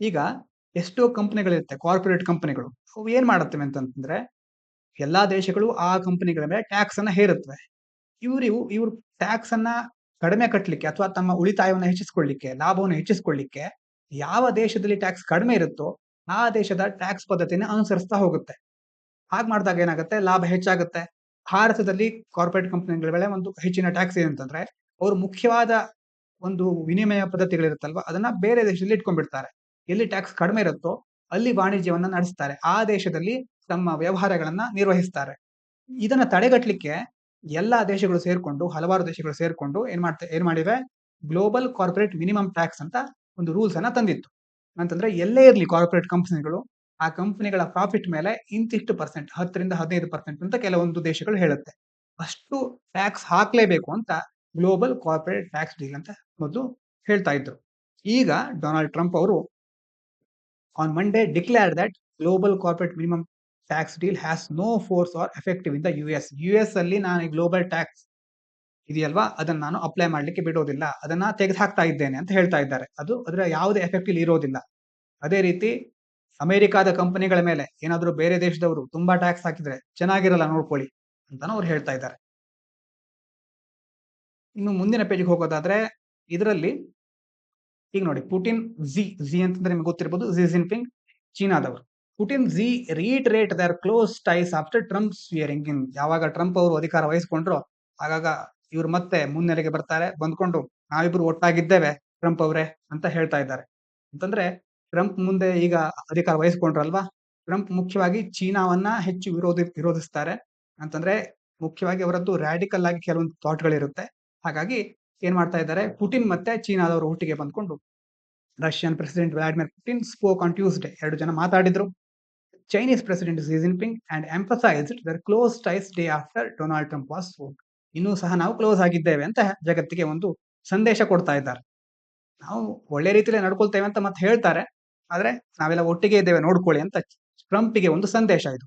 ಈಗ ಎಷ್ಟೋ ಕಂಪನಿಗಳಿರುತ್ತೆ, ಕಾರ್ಪೊರೇಟ್ ಕಂಪನಿಗಳು. ಅವು ಏನ್ ಮಾಡುತ್ತವೆ ಅಂತಂದ್ರೆ ಎಲ್ಲಾ ದೇಶಗಳು ಆ ಕಂಪನಿಗಳ ಮೇಲೆ ಟ್ಯಾಕ್ಸ್ ಅನ್ನ ಹೇರುತ್ತವೆ. ಇವರು ಟ್ಯಾಕ್ಸ್ ಅನ್ನ ಕಡಿಮೆ ಕಟ್ಟಲಿಕ್ಕೆ ಅಥವಾ ತಮ್ಮ ಉಳಿತಾಯವನ್ನು ಹೆಚ್ಚಿಸಿಕೊಳ್ಳಿಕ್ಕೆ, ಲಾಭವನ್ನು ಹೆಚ್ಚಿಸಿಕೊಳ್ಳಿಕ್ಕೆ ಯಾವ ದೇಶದಲ್ಲಿ ಟ್ಯಾಕ್ಸ್ ಕಡಿಮೆ ಇರುತ್ತೋ ಆ ದೇಶದ ಟ್ಯಾಕ್ಸ್ ಪದ್ಧತಿಯನ್ನು ಅನುಸರಿಸ್ತಾ ಹೋಗುತ್ತೆ. ಹಾಗೆ ಮಾಡಿದಾಗ ಏನಾಗುತ್ತೆ, ಲಾಭ ಹೆಚ್ಚಾಗುತ್ತೆ. ಭಾರತದಲ್ಲಿ ಕಾರ್ಪೊರೇಟ್ ಕಂಪನಿಗಳ ಮೇಲೆ ಒಂದು ಹೆಚ್ಚಿನ ಟ್ಯಾಕ್ಸ್ ಏನಂತಂದ್ರೆ ಅವರು ಮುಖ್ಯವಾದ ಒಂದು ವಿನಿಮಯ ಪದ್ಧತಿಗಳಿರುತ್ತಲ್ವಾ ಅದನ್ನ ಬೇರೆ ದೇಶದಲ್ಲಿ ಇಟ್ಕೊಂಡ್ಬಿಡ್ತಾರೆ. ಎಲ್ಲಿ ಟ್ಯಾಕ್ಸ್ ಕಡಿಮೆ ಇರುತ್ತೋ ಅಲ್ಲಿ ವಾಣಿಜ್ಯವನ್ನ ನಡೆಸ್ತಾರೆ, ಆ ದೇಶದಲ್ಲಿ ತಮ್ಮ ವ್ಯವಹಾರಗಳನ್ನ ನಿರ್ವಹಿಸ್ತಾರೆ. ಇದನ್ನ ತಡೆಗಟ್ಟಲಿಕ್ಕೆ ಎಲ್ಲಾ ದೇಶಗಳು ಸೇರ್ಕೊಂಡು, ಹಲವಾರು ದೇಶಗಳು ಸೇರ್ಕೊಂಡು ಏನ್ ಮಾಡಿವೆ, ಗ್ಲೋಬಲ್ ಕಾರ್ಪೊರೇಟ್ ಮಿನಿಮಮ್ ಟ್ಯಾಕ್ಸ್ ಅಂತ ಒಂದು ರೂಲ್ಸ್ ಅನ್ನ ತಂದಿತ್ತು. ಅಂತಂದ್ರೆ ಎಲ್ಲೇ ಇರ್ಲಿ ಕಾರ್ಪೊರೇಟ್ ಕಂಪನಿಗಳು, ಆ ಕಂಪನಿಗಳ ಪ್ರಾಫಿಟ್ ಮೇಲೆ ಇಂತಿಷ್ಟು ಪರ್ಸೆಂಟ್, 10ರಿಂದ 15% ಅಂತ ಕೆಲವೊಂದು ದೇಶಗಳು ಹೇಳುತ್ತೆ, ಅಷ್ಟು ಟ್ಯಾಕ್ಸ್ ಹಾಕ್ಲೇಬೇಕು ಅಂತ ಗ್ಲೋಬಲ್ ಕಾರ್ಪೊರೇಟ್ ಟ್ಯಾಕ್ಸ್ ಡೀಲ್ ಅಂತ ಮೊದಲು ಹೇಳ್ತಾ ಇದ್ರು. ಈಗ ಡೊನಾಲ್ಡ್ ಟ್ರಂಪ್ ಅವರು on Monday declare that global corporate minimum tax deal has no force or effective in the US. US ಅಲ್ಲಿ ನಾನು ಗ್ಲೋಬಲ್ ಟ್ಯಾಕ್ಸ್ ಇದೆಯಲ್ವಾ, ಅದನ್ನ ನಾನು ಅಪ್ಲೈ ಮಾಡ್ಲಿಕ್ಕೆ ಬಿಡೋದಿಲ್ಲ, ಅದನ್ನ ತೆಗೆದುಹಾಕ್ತಾ ಇದ್ದೇನೆ ಅಂತ ಹೇಳ್ತಾ ಇದ್ದಾರೆ. ಅದರ ಯಾವುದೇ ಎಫೆಕ್ಟ್ ಇಲ್ಲಿ ಇರೋದಿಲ್ಲ. ಅದೇ ರೀತಿ ಅಮೆರಿಕಾದ ಕಂಪನಿಗಳ ಮೇಲೆ ಏನಾದ್ರು ಬೇರೆ ದೇಶದವರು ತುಂಬಾ ಟ್ಯಾಕ್ಸ್ ಹಾಕಿದ್ರೆ ಚೆನ್ನಾಗಿರಲ್ಲ ನೋಡ್ಕೊಳ್ಳಿ ಅಂತಾನು ಅವ್ರು ಹೇಳ್ತಾ ಇದ್ದಾರೆ. ಇನ್ನು ಮುಂದಿನ ಪೇಜ್ಗೆ ಹೋಗೋದಾದ್ರೆ ಇದರಲ್ಲಿ ಈಗ ನೋಡಿ ಪುಟಿನ್ ಝಿ ಅಂತಂದ್ರೆ ನಿಮ್ಗೆ ಗೊತ್ತಿರ್ಬೋದು, ಝಿ ಜಿನ್ಪಿಂಗ್ ಚೀನಾದವರು. Putin Xi reiterate their close ties after Trump swearing in. ಯಾವಾಗ ಟ್ರಂಪ್ ಅವರು ಅಧಿಕಾರ ವಹಿಸ್ಕೊಂಡ್ರು ಆಗಾಗ ಇವ್ರು ಮತ್ತೆ ಮುನ್ನೆಲೆಗೆ ಬರ್ತಾರೆ, ಬಂದ್ಕೊಂಡು ನಾವಿಬ್ರು ಒಟ್ಟಾಗಿದ್ದೇವೆ ಟ್ರಂಪ್ ಅವರೇ ಅಂತ ಹೇಳ್ತಾ ಇದ್ದಾರೆ. ಅಂತಂದ್ರೆ ಟ್ರಂಪ್ ಮುಂದೆ ಈಗ ಅಧಿಕಾರ ವಹಿಸ್ಕೊಂಡ್ರಲ್ವಾ, ಟ್ರಂಪ್ ಮುಖ್ಯವಾಗಿ ಚೀನಾವನ್ನ ಹೆಚ್ಚು ವಿರೋಧಿಸ್ತಾರೆ. ಅಂತಂದ್ರೆ ಮುಖ್ಯವಾಗಿ ಅವರದ್ದು ರ್ಯಾಡಿಕಲ್ ಆಗಿ ಕೆಲವೊಂದು ಥಾಟ್ಗಳಿರುತ್ತೆ. ಹಾಗಾಗಿ ಏನ್ ಮಾಡ್ತಾ ಇದ್ದಾರೆ, ಪುಟಿನ್ ಮತ್ತೆ ಚೀನಾದವರು ಒಟ್ಟಿಗೆ ಬಂದ್ಕೊಂಡು Russian president Vladimir Putin spoke on Tuesday, 2 ಜನ ಮಾತಾಡಿದ್ರು. Chinese president Xi Jinping and emphasised their close ties day after Donald Trump was sworn. ಇನ್ನೂ ಸಹ ನಾವು ಕ್ಲೋಸ್ ಆಗಿದ್ದೇವೆ ಅಂತ ಜಗತ್ತಿಗೆ ಒಂದು ಸಂದೇಶ ಕೊಡ್ತಾ ಇದ್ದಾರೆ. ನಾವು ಒಳ್ಳೆ ರೀತಿಯಲ್ಲಿ ನಡ್ಕೊಳ್ತೇವೆ ಅಂತ ಮತ್ತೆ ಹೇಳ್ತಾರೆ, ಆದ್ರೆ ನಾವೆಲ್ಲ ಒಟ್ಟಿಗೆ ಇದ್ದೇವೆ ನೋಡ್ಕೊಳ್ಳಿ ಅಂತ ಟ್ರಂಪ್ಗೆ ಒಂದು ಸಂದೇಶ ಇದು.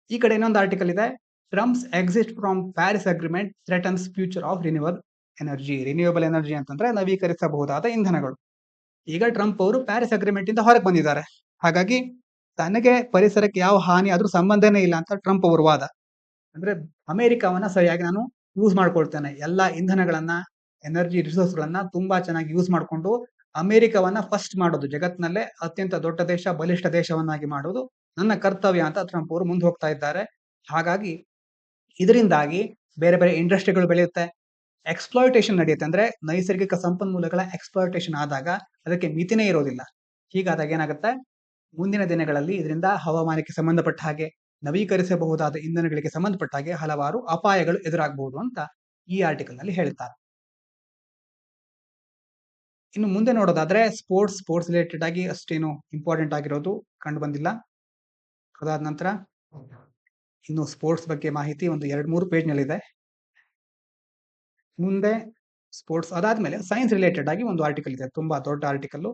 ಈ ಕಡೆ ಇನ್ನೊಂದು ಆರ್ಟಿಕಲ್ ಇದೆ, Trump's exit from Paris agreement threatens future of renewable energy. Renewable energy ಅಂತಂದ್ರೆ ನವೀಕರಿಸಬಹುದಾದ ಇಂಧನಗಳು. ಈಗ ಟ್ರಂಪ್ ಅವರು ಪ್ಯಾರಿಸ್ ಅಗ್ರಿಮೆಂಟ್ ಇಂದ ಹೊರಗೆ ಬಂದಿದ್ದಾರೆ. ಹಾಗಾಗಿ ತನಗೆ ಪರಿಸರಕ್ಕೆ ಯಾವ ಹಾನಿ ಆದ್ರೂ ಸಂಬಂಧನೇ ಇಲ್ಲ ಅಂತ ಟ್ರಂಪ್ ಅವರು ವಾದ. ಅಂದ್ರೆ ಅಮೆರಿಕವನ್ನ ಸರಿಯಾಗಿ ನಾನು ಯೂಸ್ ಮಾಡ್ಕೊಳ್ತೇನೆ, ಎಲ್ಲಾ ಇಂಧನಗಳನ್ನ, ಎನರ್ಜಿ ರಿಸೋರ್ಸ್ ಗಳನ್ನ ತುಂಬಾ ಚೆನ್ನಾಗಿ ಯೂಸ್ ಮಾಡ್ಕೊಂಡು ಅಮೆರಿಕವನ್ನ ಫಸ್ಟ್ ಮಾಡೋದು, ಜಗತ್ತಿನಲ್ಲೇ ಅತ್ಯಂತ ದೊಡ್ಡ ದೇಶ, ಬಲಿಷ್ಠ ದೇಶವನ್ನಾಗಿ ಮಾಡೋದು ನನ್ನ ಕರ್ತವ್ಯ ಅಂತ ಟ್ರಂಪ್ ಅವರು ಮುಂದೆ ಹೋಗ್ತಾ ಇದ್ದಾರೆ. ಹಾಗಾಗಿ ಇದರಿಂದಾಗಿ ಬೇರೆ ಬೇರೆ ಇಂಡಸ್ಟ್ರಿಗಳು ಬೆಳೆಯುತ್ತೆ, ಎಕ್ಸ್ಪ್ಲಾಯಿಟೇಷನ್ ನಡೆಯುತ್ತೆ. ಅಂದ್ರೆ ನೈಸರ್ಗಿಕ ಸಂಪನ್ಮೂಲಗಳ ಎಕ್ಸ್ಪ್ಲಾಯಿಟೇಷನ್ ಆದಾಗ ಅದಕ್ಕೆ ಮಿತಿನೇ ಇರೋದಿಲ್ಲ. ಹೀಗಾದಾಗ ಏನಾಗುತ್ತೆ, ಮುಂದಿನ ದಿನಗಳಲ್ಲಿ ಇದರಿಂದ ಹವಾಮಾನಕ್ಕೆ ಸಂಬಂಧಪಟ್ಟ ಹಾಗೆ, ನವೀಕರಿಸಬಹುದಾದ ಇಂಧನಗಳಿಗೆ ಸಂಬಂಧಪಟ್ಟ ಹಾಗೆ ಹಲವಾರು ಅಪಾಯಗಳು ಎದುರಾಗಬಹುದು ಅಂತ ಈ ಆರ್ಟಿಕಲ್ ನಲ್ಲಿ ಹೇಳ್ತಾರೆ. ಇನ್ನು ಮುಂದೆ ನೋಡೋದಾದ್ರೆ ಸ್ಪೋರ್ಟ್ಸ್ ರಿಲೇಟೆಡ್ ಆಗಿ ಅಷ್ಟೇನು ಇಂಪಾರ್ಟೆಂಟ್ ಆಗಿರೋದು ಕಂಡು ಬಂದಿಲ್ಲ. ಅದಾದ ನಂತರ ಇನ್ನು ಸ್ಪೋರ್ಟ್ಸ್ ಬಗ್ಗೆ ಮಾಹಿತಿ ಒಂದು 2-3 ಪೇಜ್ ನಲ್ಲಿ ಇದೆ. ಮುಂದೆ ಸ್ಪೋರ್ಟ್ಸ್ ಅದಾದ್ಮೇಲೆ ಸೈನ್ಸ್ ರಿಲೇಟೆಡ್ ಆಗಿ ಒಂದು ಆರ್ಟಿಕಲ್ ಇದೆ, ತುಂಬಾ ದೊಡ್ಡ ಆರ್ಟಿಕಲ್.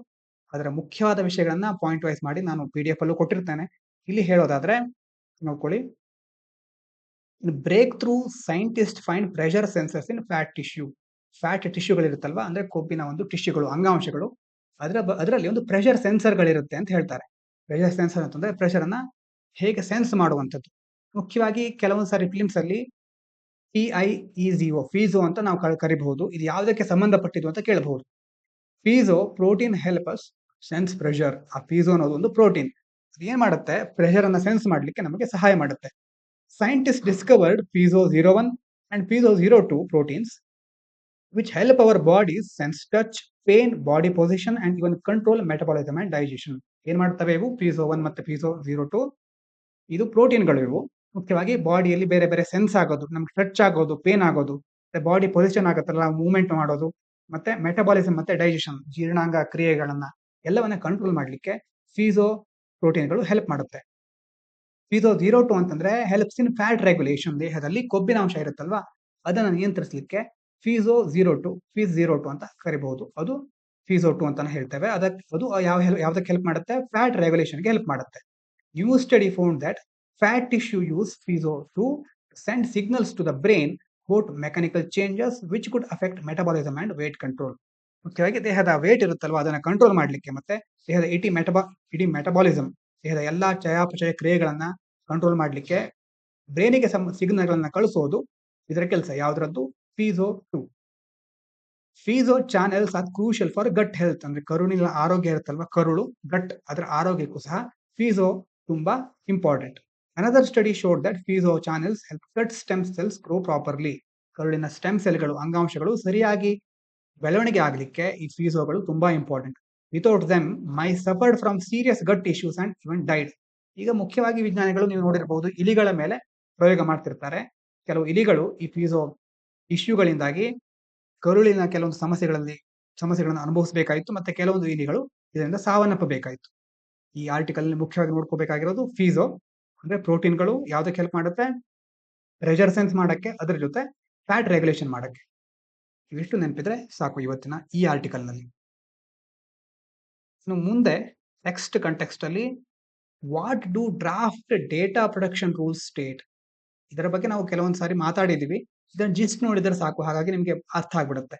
ಅದರ ಮುಖ್ಯವಾದ ವಿಷಯಗಳನ್ನ ಪಾಯಿಂಟ್ ವೈಸ್ ಮಾಡಿ ನಾನು PDF ಅಲ್ಲೂ ಕೊಟ್ಟಿರ್ತೇನೆ. ಇಲ್ಲಿ ಹೇಳೋದಾದ್ರೆ ನೋಡ್ಕೊಳ್ಳಿ, breakthrough scientist find pressure sensors in fat tissue. Fat ಟಿಶ್ಯೂಗಳಿರುತ್ತಲ್ವಾ, ಅಂದ್ರೆ ಕೊಬ್ಬಿನ ಒಂದು ಟಿಶ್ಯೂಗಳು, ಅಂಗಾಂಶಗಳು, ಅದರಲ್ಲಿ ಒಂದು ಪ್ರೆಷರ್ ಸೆನ್ಸರ್ಗಳಿರುತ್ತೆ ಅಂತ ಹೇಳ್ತಾರೆ. ಪ್ರೆಷರ್ ಸೆನ್ಸರ್ ಅಂತಂದ್ರೆ ಪ್ರೆಷರ್ ಅನ್ನ ಹೇಗೆ ಸೆನ್ಸ್ ಮಾಡುವಂಥದ್ದು. ಮುಖ್ಯವಾಗಿ ಕೆಲವೊಂದು ಸಾರಿ ಫಿಲ್ಮ್ಸ್ ಅಲ್ಲಿ ಫೀಸೋ ಅಂತ ನಾವು ಕರಿಬಹುದು. ಇದು ಯಾವುದಕ್ಕೆ ಸಂಬಂಧಪಟ್ಟಿದ್ದು ಅಂತ ಕೇಳಬಹುದು. Piezo protein help us sense pressure. ಆ ಫೀಸೋ ಅನ್ನೋದು ಒಂದು ಪ್ರೋಟೀನ್, ಅದು ಏನ್ ಮಾಡುತ್ತೆ, ಪ್ರೆಷರ್ ಅನ್ನ ಸೆನ್ಸ್ ಮಾಡ್ಲಿಕ್ಕೆ ನಮಗೆ ಸಹಾಯ ಮಾಡುತ್ತೆ. Scientists discovered Piezo-01 and Piezo-02 proteins which help our bodies sense touch, pain, body position and even control metabolism and digestion. ಏನ್ ಮಾಡ್ತವೆ ಇವು Piezo-1 ಮತ್ತೆ Piezo-02? ಇದು ಪ್ರೋಟೀನ್ಗಳು. ಇವು ಮುಖ್ಯವಾಗಿ ಬಾಡಿಯಲ್ಲಿ ಬೇರೆ ಬೇರೆ ಸೆನ್ಸ್ ಆಗೋದು, ನಮ್ಗೆ ಟಚ್ ಆಗೋದು, ಪೇನ್ ಆಗೋದು, ಬಾಡಿ ಪೊಸಿಷನ್ ಆಗುತ್ತಲ್ಲ, ಮೂವ್ಮೆಂಟ್ ಮಾಡೋದು, ಮತ್ತೆ ಮೆಟಬಾಲಿಸಮ್ ಮತ್ತೆ ಡೈಜೆಷನ್, ಜೀರ್ಣಾಂಗ ಕ್ರಿಯೆಗಳನ್ನ ಎಲ್ಲವನ್ನ ಕಂಟ್ರೋಲ್ ಮಾಡ್ಲಿಕ್ಕೆ ಫೀಸೋ ಪ್ರೋಟೀನ್ಗಳು ಹೆಲ್ಪ್ ಮಾಡುತ್ತೆ. Piezo-02 ಅಂತಂದ್ರೆ ಹೆಲ್ಪ್ಸ್ ಇನ್ ಫ್ಯಾಟ್ ರೆಗ್ಯುಲೇಷನ್. ದೇಹದಲ್ಲಿ ಕೊಬ್ಬಿನ ಅಂಶ ಇರುತ್ತಲ್ವಾ, ಅದನ್ನ ನಿಯಂತ್ರಿಸಲಿಕ್ಕೆ ಫೀಸ್-02 ಅಂತ ಕರಿಬಹುದು. ಅದು Piezo-2 ಅಂತಾನೆ ಹೇಳ್ತೇವೆ. ಅದು ಯಾವ್ದಕ್ಕೆ ಹೆಲ್ಪ್ ಮಾಡುತ್ತೆ, ಫ್ಯಾಟ್ ರೆಗ್ಯುಲೇಷನ್ಗೆ ಹೆಲ್ಪ್ ಮಾಡುತ್ತೆ. New study found that fat tissue use Piezo-2 send signals to the brain about mechanical changes which could affect metabolism and weight control. ಮುಖ್ಯವಾಗಿ ದೇಹದ ವೇಟ್ ಇರುತ್ತಲ್ವಾ, ಅದನ್ನ ಕಂಟ್ರೋಲ್ ಮಾಡ್ಲಿಕ್ಕೆ, ಮತ್ತೆ ದೇಹದ ಇಡೀ ಮೆಟಬಾಲಿಸಮ್, ದೇಹದ ಎಲ್ಲಾ ಚಯಾಪಚಯ ಕ್ರಿಯೆಗಳನ್ನ ಕಂಟ್ರೋಲ್ ಮಾಡ್ಲಿಕ್ಕೆ ಬ್ರೈನಿಗೆ ಸಿಗ್ನಲ್ ಗಳನ್ನ ಕಳಿಸೋದು ಇದರ ಕೆಲಸ. ಯಾವ್ದ್ರದ್ದು, Piezo-2. Piezo channels are crucial for gut health. ಅಂದ್ರೆ ಕರುಳಿನ ಆರೋಗ್ಯ ಇರುತ್ತಲ್ವಾ, ಕರುಳು, ಗಟ್, ಅದರ ಆರೋಗ್ಯಕ್ಕೂ ಸಹ ಫೀಸೋ ತುಂಬಾ important. Another study showed that piezo channels help gut stem cells grow properly. ಕರುಳಿನ ಸ್ಟೆಮ್ ಸೆಲ್ಗಳು, ಅಂಗಾಂಶಗಳು ಸರಿಯಾಗಿ ಬೆಳವಣಿಗೆ ಆಗಲಿಕ್ಕೆ ಈ ಫೀಸೋಗಳು ತುಂಬಾ important. Without them mice suffered from serious gut issues and even died. ಈಗ ಮುಖ್ಯವಾಗಿ ವಿಜ್ಞಾನಿಗಳು, ನೀವು ನೋಡಿರಬಹುದು, ಇಲಿಗಳ ಮೇಲೆ ಪ್ರಯೋಗ ಮಾಡ್ತಿರ್ತಾರೆ. ಕೆಲವು ಇಲಿಗಳು ಈ ಫೀಸೋ ಇಶ್ಯೂಗಳಿಂದಾಗಿ ಕರುಳಿನ ಕೆಲವೊಂದು ಸಮಸ್ಯೆಗಳನ್ನು ಅನುಭವಿಸಬೇಕಾಯಿತು, ಮತ್ತೆ ಕೆಲವೊಂದು ಇಲಿಗಳು ಇದರಿಂದ ಸಾವನ್ನಪ್ಪಬೇಕಾಯಿತು. ಈ ಆರ್ಟಿಕಲ್ ಮುಖ್ಯವಾಗಿ ನೋಡ್ಕೋಬೇಕಾಗಿರೋದು ಫೀಸೋ ಅಂದ್ರೆ ಪ್ರೋಟೀನ್ಗಳು ಯಾವ್ದಕ್ಕೆ ಹೆಲ್ಪ್ ಮಾಡುತ್ತೆ, ಪ್ರೆಷರ್ ಸೆನ್ಸ್ ಮಾಡಕ್ಕೆ, ಅದರ ಜೊತೆ ಫ್ಯಾಟ್ ರೆಗ್ಯುಲೇಷನ್ ಮಾಡಕ್ಕೆ. ಇವಿಷ್ಟು ನೆನಪಿದ್ರೆ ಸಾಕು ಇವತ್ತಿನ ಈ ಆರ್ಟಿಕಲ್ ನಲ್ಲಿ. ಇನ್ನು ಮುಂದೆ ಟೆಕ್ಸ್ಟ್ ಕಂಟೆಕ್ಸ್ಟ್ ಅಲ್ಲಿ what do draft data production rules state, ಇದರ ಬಗ್ಗೆ ನಾವು ಕೆಲವೊಂದು ಸಾರಿ ಮಾತಾಡಿದೀವಿ. ಇದನ್ನ ಜಿಸ್ಟ್ ನೋಡಿದ್ರೆ ಸಾಕು, ಹಾಗಾಗಿ ನಿಮ್ಗೆ ಅರ್ಥ ಆಗ್ಬಿಡುತ್ತೆ.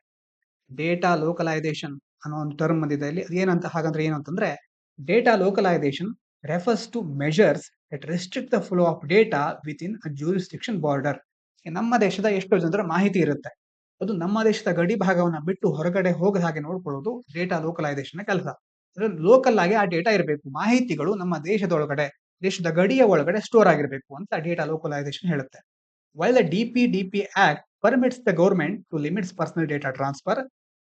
ಡೇಟಾ ಲೋಕಲೈಸೇಷನ್ ಅನ್ನೋ ಒಂದು ಟರ್ಮ್ ಬಂದಿದೆ ಇಲ್ಲಿ. ಏನಂತ ಹಾಗಂದ್ರೆ ಏನು ಅಂತಂದ್ರೆ, data localisation refers to measures that restrict the flow of data within a jurisdiction border. ನಮ್ಮ ದೇಶದ ಎಷ್ಟೋ ಜನರ ಮಾಹಿತಿ ಇರುತ್ತೆ, ಅದು ನಮ್ಮ ದೇಶದ ಗಡಿ ಭಾಗವನ್ನ ಬಿಟ್ಟು ಹೊರಗಡೆ ಹೋಗದ ಹಾಗೆ ನೋಡ್ಕೊಳ್ಳೋದು ಡೇಟಾ ಲೋಕಲೈಸೇಷನ್ ಕೆಲಸ. ಲೋಕಲ್ ಆಗಿ ಆ ಡೇಟಾ ಇರಬೇಕು, ಮಾಹಿತಿಗಳು ನಮ್ಮ ದೇಶದೊಳಗಡೆ, ದೇಶದ ಗಡಿಯ ಒಳಗಡೆ ಸ್ಟೋರ್ ಆಗಿರಬೇಕು ಅಂತ ಡೇಟಾ ಲೋಕಲೈಸೇಷನ್ ಹೇಳುತ್ತೆ. While the DPDP Act permits the government to limits personal data transfer,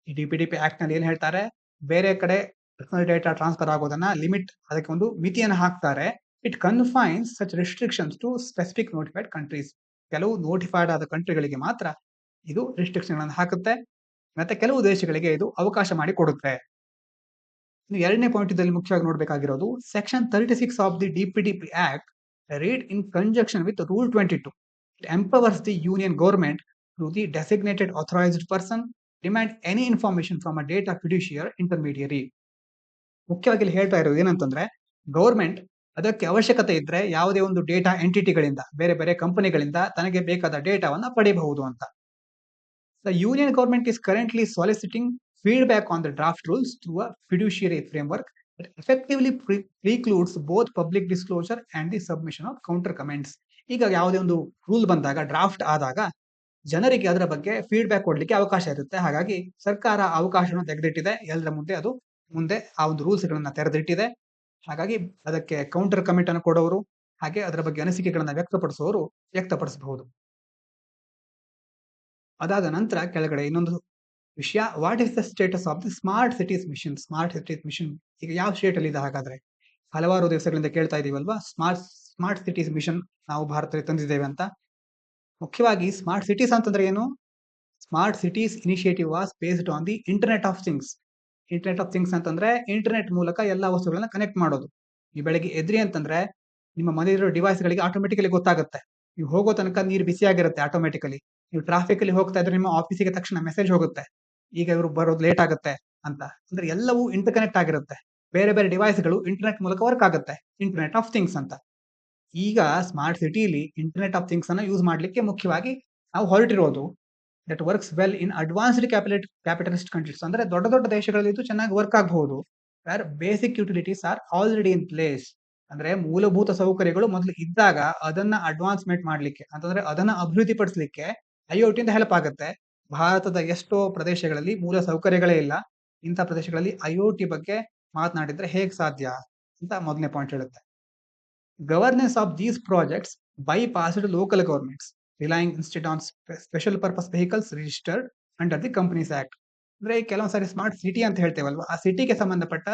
ಈ DPDP ಆಕ್ಟ್ ನಲ್ಲಿ ಏನ್ ಹೇಳ್ತಾರೆ, ಬೇರೆ ಕಡೆ ಪರ್ಸನಲ್ ಡೇಟಾ ಟ್ರಾನ್ಸ್ಫರ್ ಆಗೋದನ್ನ ಲಿಮಿಟ್, ಅದಕ್ಕೆ ಒಂದು ಮಿತಿಯನ್ನು ಹಾಕ್ತಾರೆ. It confines such restrictions to specific notified countries. ಕೆಲವು ನೋಟಿಫೈಡ್ ಆದ ಕಂಟ್ರಿಗಳಿಗೆ ಮಾತ್ರ ಇದು ರೆಸ್ಟ್ರಿಕ್ಷನ್ ಗಳನ್ನು ಹಾಕುತ್ತೆ, ಮತ್ತೆ ಕೆಲವು ದೇಶಗಳಿಗೆ ಇದು ಅವಕಾಶ ಮಾಡಿ ಕೊಡುತ್ತೆ. ಎರಡನೇ ಪಾಯಿಂಟ್ ಇದರಲ್ಲಿ ಮುಖ್ಯವಾಗಿ ನೋಡಬೇಕಾಗಿರೋದು, section 36 of the DPDP act read in conjunction with Rule 22. It empowers the union government through the designated authorized person demand any information from a data fiduciary intermediary. ಮುಖ್ಯವಾಗಿ ಇಲ್ಲಿ ಹೇಳ್ತಾ ಇರೋದು ಏನಂತಂದ್ರೆ, ಗೌರ್ಮೆಂಟ್ ಅದಕ್ಕೆ ಅವಶ್ಯಕತೆ ಇದ್ರೆ ಯಾವುದೇ ಒಂದು ಡೇಟಾ ಎಂಟಿಟಿಗಳಿಂದ, ಬೇರೆ ಬೇರೆ ಕಂಪನಿಗಳಿಂದ ತನಗೆ ಬೇಕಾದ ಡೇಟಾವನ್ನ ಪಡೆಯಬಹುದು ಅಂತ. The union government is currently soliciting feedback on the draft rules through a fiduciary framework that effectively precludes both public disclosure and the submission of counter comments. ಈಗ ಯಾವುದೇ ಒಂದು ರೂಲ್ ಬಂದಾಗ, ಡ್ರಾಫ್ಟ್ ಆದಾಗ ಜನರಿಗೆ ಅದರ ಬಗ್ಗೆ ಫೀಡ್ಬ್ಯಾಕ್ ಕೊಡ್ಲಿಕ್ಕೆ ಅವಕಾಶ ಇರುತ್ತೆ. ಹಾಗಾಗಿ ಸರ್ಕಾರ ಅವಕಾಶವನ್ನು ತೆಗೆದಿಟ್ಟಿದೆ, ಎಲ್ಲರ ಮುಂದೆ ಆ ಒಂದು ರೂಲ್ಸ್ ಗಳನ್ನ ತೆರೆದಿಟ್ಟಿದೆ. ಹಾಗಾಗಿ ಅದಕ್ಕೆ ಕೌಂಟರ್ ಕಮೆಂಟ್ ಅನ್ನು ಕೊಡೋರು, ಹಾಗೆ ಅದರ ಬಗ್ಗೆ ಅನಿಸಿಕೆಗಳನ್ನ ವ್ಯಕ್ತಪಡಿಸುವವರು ವ್ಯಕ್ತಪಡಿಸಬಹುದು. ಅದಾದ ನಂತರ ಕೆಳಗಡೆ ಇನ್ನೊಂದು ವಿಷಯ, what is the status of the smart cities mission. Smart cities mission ಈಗ ಯಾವ ಸ್ಟೇಟ್ ಅಲ್ಲಿ ಇದೆ ಹಾಗಾದ್ರೆ? ಹಲವಾರು ದಿವಸಗಳಿಂದ ಕೇಳ್ತಾ ಇದೀವಲ್ವಾ, ಸ್ಮಾರ್ಟ್ ಸಿಟೀಸ್ ಮಿಷನ್ ನಾವು ಭಾರತದಲ್ಲಿ ತಂದಿದ್ದೇವೆ ಅಂತ. ಮುಖ್ಯವಾಗಿ ಸ್ಮಾರ್ಟ್ ಸಿಟೀಸ್ ಅಂತಂದ್ರೆ ಏನು? Smart cities initiative was based on the internet of things. Internet of things ಅಂತಂದ್ರೆ ಇಂಟರ್ನೆಟ್ ಮೂಲಕ ಎಲ್ಲಾ ವಸ್ತುಗಳನ್ನ ಕನೆಕ್ಟ್ ಮಾಡೋದು. ನೀವು ಬೆಳಗ್ಗೆ ಎದ್ರಿ ಅಂತಂದ್ರೆ ನಿಮ್ಮ ಮನೆಯಲ್ಲಿರೋ ಡಿವೈಸ್ ಗಳಿಗೆ ಆಟೋಮೆಟಿಕಲಿ ಗೊತ್ತಾಗುತ್ತೆ. ನೀವು ಹೋಗೋ ತನಕ ನೀರು ಬಿಸಿಯಾಗಿರುತ್ತೆ ಆಟೋಮೆಟಿಕಲಿ. ನೀವು ಟ್ರಾಫಿಕ್ ಅಲ್ಲಿ ಹೋಗ್ತಾ ಇದ್ರೆ ನಿಮ್ಮ ಆಫೀಸಿಗೆ ತಕ್ಷಣ ಮೆಸೇಜ್ ಹೋಗುತ್ತೆ, ಈಗ ಇವರು ಬರೋದು ಲೇಟ್ ಆಗುತ್ತೆ ಅಂತ. ಅಂದ್ರೆ ಎಲ್ಲವೂ ಇಂಟರ್ ಕನೆಕ್ಟ್ ಆಗಿರುತ್ತೆ. ಬೇರೆ ಬೇರೆ ಡಿವೈಸ್ಗಳು ಇಂಟರ್ನೆಟ್ ಮೂಲಕ ವರ್ಕ್ ಆಗುತ್ತೆ, ಇಂಟರ್ನೆಟ್ ಆಫ್ ಥಿಂಗ್ಸ್ ಅಂತ. ಈಗ ಸ್ಮಾರ್ಟ್ ಸಿಟಿಲಿ ಇಂಟರ್ನೆಟ್ ಆಫ್ ಥಿಂಗ್ಸ್ ಅನ್ನ ಯೂಸ್ ಮಾಡ್ಲಿಕ್ಕೆ ಮುಖ್ಯವಾಗಿ ನಾವು ಹೊರಟಿರೋದು that works well in advanced capitalist countries. ಅಂದ್ರೆ ದೊಡ್ಡ ದೊಡ್ಡ ದೇಶಗಳಲ್ಲಿ ಇದು ಚೆನ್ನಾಗಿ ವರ್ಕ್ ಆಗಬಹುದು. Where basic utilities are already in place. ಅಂದ್ರೆ ಮೂಲಭೂತ ಸೌಕರ್ಯಗಳು ಮೊದಲು ಇದ್ದಾಗ ಅದನ್ನ ಅಡ್ವಾನ್ಸ್ಮೆಂಟ್ ಮಾಡ್ಲಿಕ್ಕೆ, ಅಂತಂದ್ರೆ ಅದನ್ನ ಅಭಿವೃದ್ಧಿ ಪಡಿಸಲಿಕ್ಕೆ ಐಒಟಿ ಇಂದ ಹೆಲ್ಪ್ ಆಗುತ್ತೆ. ಭಾರತದ ಎಷ್ಟೋ ಪ್ರದೇಶಗಳಲ್ಲಿ ಮೂಲ ಸೌಕರ್ಯಗಳೇ ಇಲ್ಲ. ಇಂಥ ಪ್ರದೇಶಗಳಲ್ಲಿ ಐಒಟಿ ಬಗ್ಗೆ ಮಾತನಾಡಿದ್ರೆ ಹೇಗೆ ಸಾಧ್ಯ ಅಂತ ಮೊದಲನೇ ಪಾಯಿಂಟ್ ಹೇಳುತ್ತೆ. Governance of these projects bypassed local governments, relying instead on special purpose vehicles registered under the Companies Act. ಅಂದ್ರೆ ಕೆಲವೊಂದು ಸಾರಿ ಸ್ಮಾರ್ಟ್ ಸಿಟಿ ಅಂತ ಹೇಳ್ತೇವಲ್ವಾ, ಆ ಸಿಟಿಗೆ ಸಂಬಂಧಪಟ್ಟ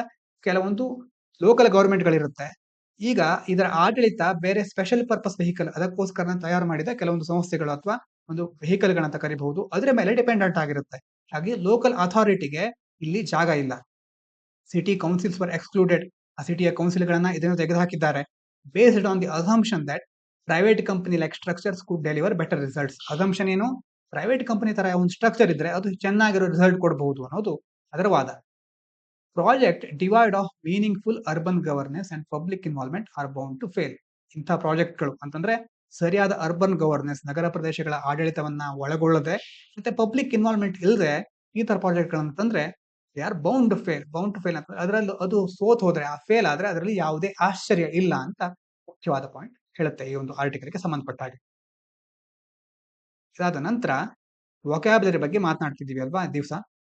ಕೆಲವೊಂದು ಲೋಕಲ್ ಗವರ್ಮೆಂಟ್ ಗಳಿರುತ್ತೆ. ಈಗ ಇದರ ಆಡಳಿತ ಬೇರೆ ಸ್ಪೆಷಲ್ ಪರ್ಪಸ್ ವೆಹಿಕಲ್, ಅದಕ್ಕೋಸ್ಕರ ತಯಾರು ಮಾಡಿದ ಕೆಲವೊಂದು ಸಂಸ್ಥೆಗಳು ಅಥವಾ ಒಂದು ವೆಹಿಕಲ್ ಗಳಂತ ಕರಿಬಹುದು, ಅದರ ಮೇಲೆ ಡಿಪೆಂಡೆಂಟ್ ಆಗಿರುತ್ತೆ. ಹಾಗೆ ಲೋಕಲ್ ಅಥಾರಿಟಿಗೆ ಇಲ್ಲಿ ಜಾಗ ಇಲ್ಲ. City councils were excluded. ಆ ಸಿಟಿಯ ಕೌನ್ಸಿಲ್ ಗಳನ್ನ ಇದನ್ನು ತೆಗೆದುಹಾಕಿದ್ದಾರೆ. Based on the assumption that private company like structures could deliver better results. Assumption ಏನು? ಪ್ರೈವೇಟ್ ಕಂಪನಿ ತರ ಒಂದು ಸ್ಟ್ರಕ್ಚರ್ ಇದ್ರೆ ಅದು ಚೆನ್ನಾಗಿರೋ ರಿಸಲ್ಟ್ ಕೊಡಬಹುದು ಅನ್ನೋದು ಅದರ ವಾದ. Project devoid of meaningful urban governance and public involvement are bound to fail. ಇಂಥ ಪ್ರಾಜೆಕ್ಟ್ಗಳು ಅಂತಂದ್ರೆ ಸರಿಯಾದ ಅರ್ಬನ್ ಗವರ್ನೆನ್ಸ್, ನಗರ ಪ್ರದೇಶಗಳ ಆಡಳಿತವನ್ನ ಒಳಗೊಳ್ಳದೆ ಮತ್ತೆ ಪಬ್ಲಿಕ್ ಇನ್ವಾಲ್ವ್ಮೆಂಟ್ ಇಲ್ಲದೆ ಈ ತರ ಪ್ರಾಜೆಕ್ಟ್ಗಳಂತಂದ್ರೆ they are bound to fail. ಅಂತ ಅದರಲ್ಲಿ ಅದು ಸೋತ್ ಹೋದ್ರೆ, ಆ ಫೇಲ್ ಆದ್ರೆ ಅದರಲ್ಲಿ ಯಾವುದೇ ಆಶ್ಚರ್ಯ ಇಲ್ಲ ಅಂತ ಮುಖ್ಯವಾದ ಪಾಯಿಂಟ್ ಹೇಳುತ್ತೆ ಈ ಒಂದು ಆರ್ಟಿಕಲ್ಗೆ ಸಂಬಂಧಪಟ್ಟ ಹಾಗೆ. ಇದಾದ ನಂತರ ವೊಕ್ಯಾಬುಲರಿ ಬಗ್ಗೆ ಮಾತನಾಡ್ತಿದೀವಿ ಅಲ್ವಾ ದಿವಸ.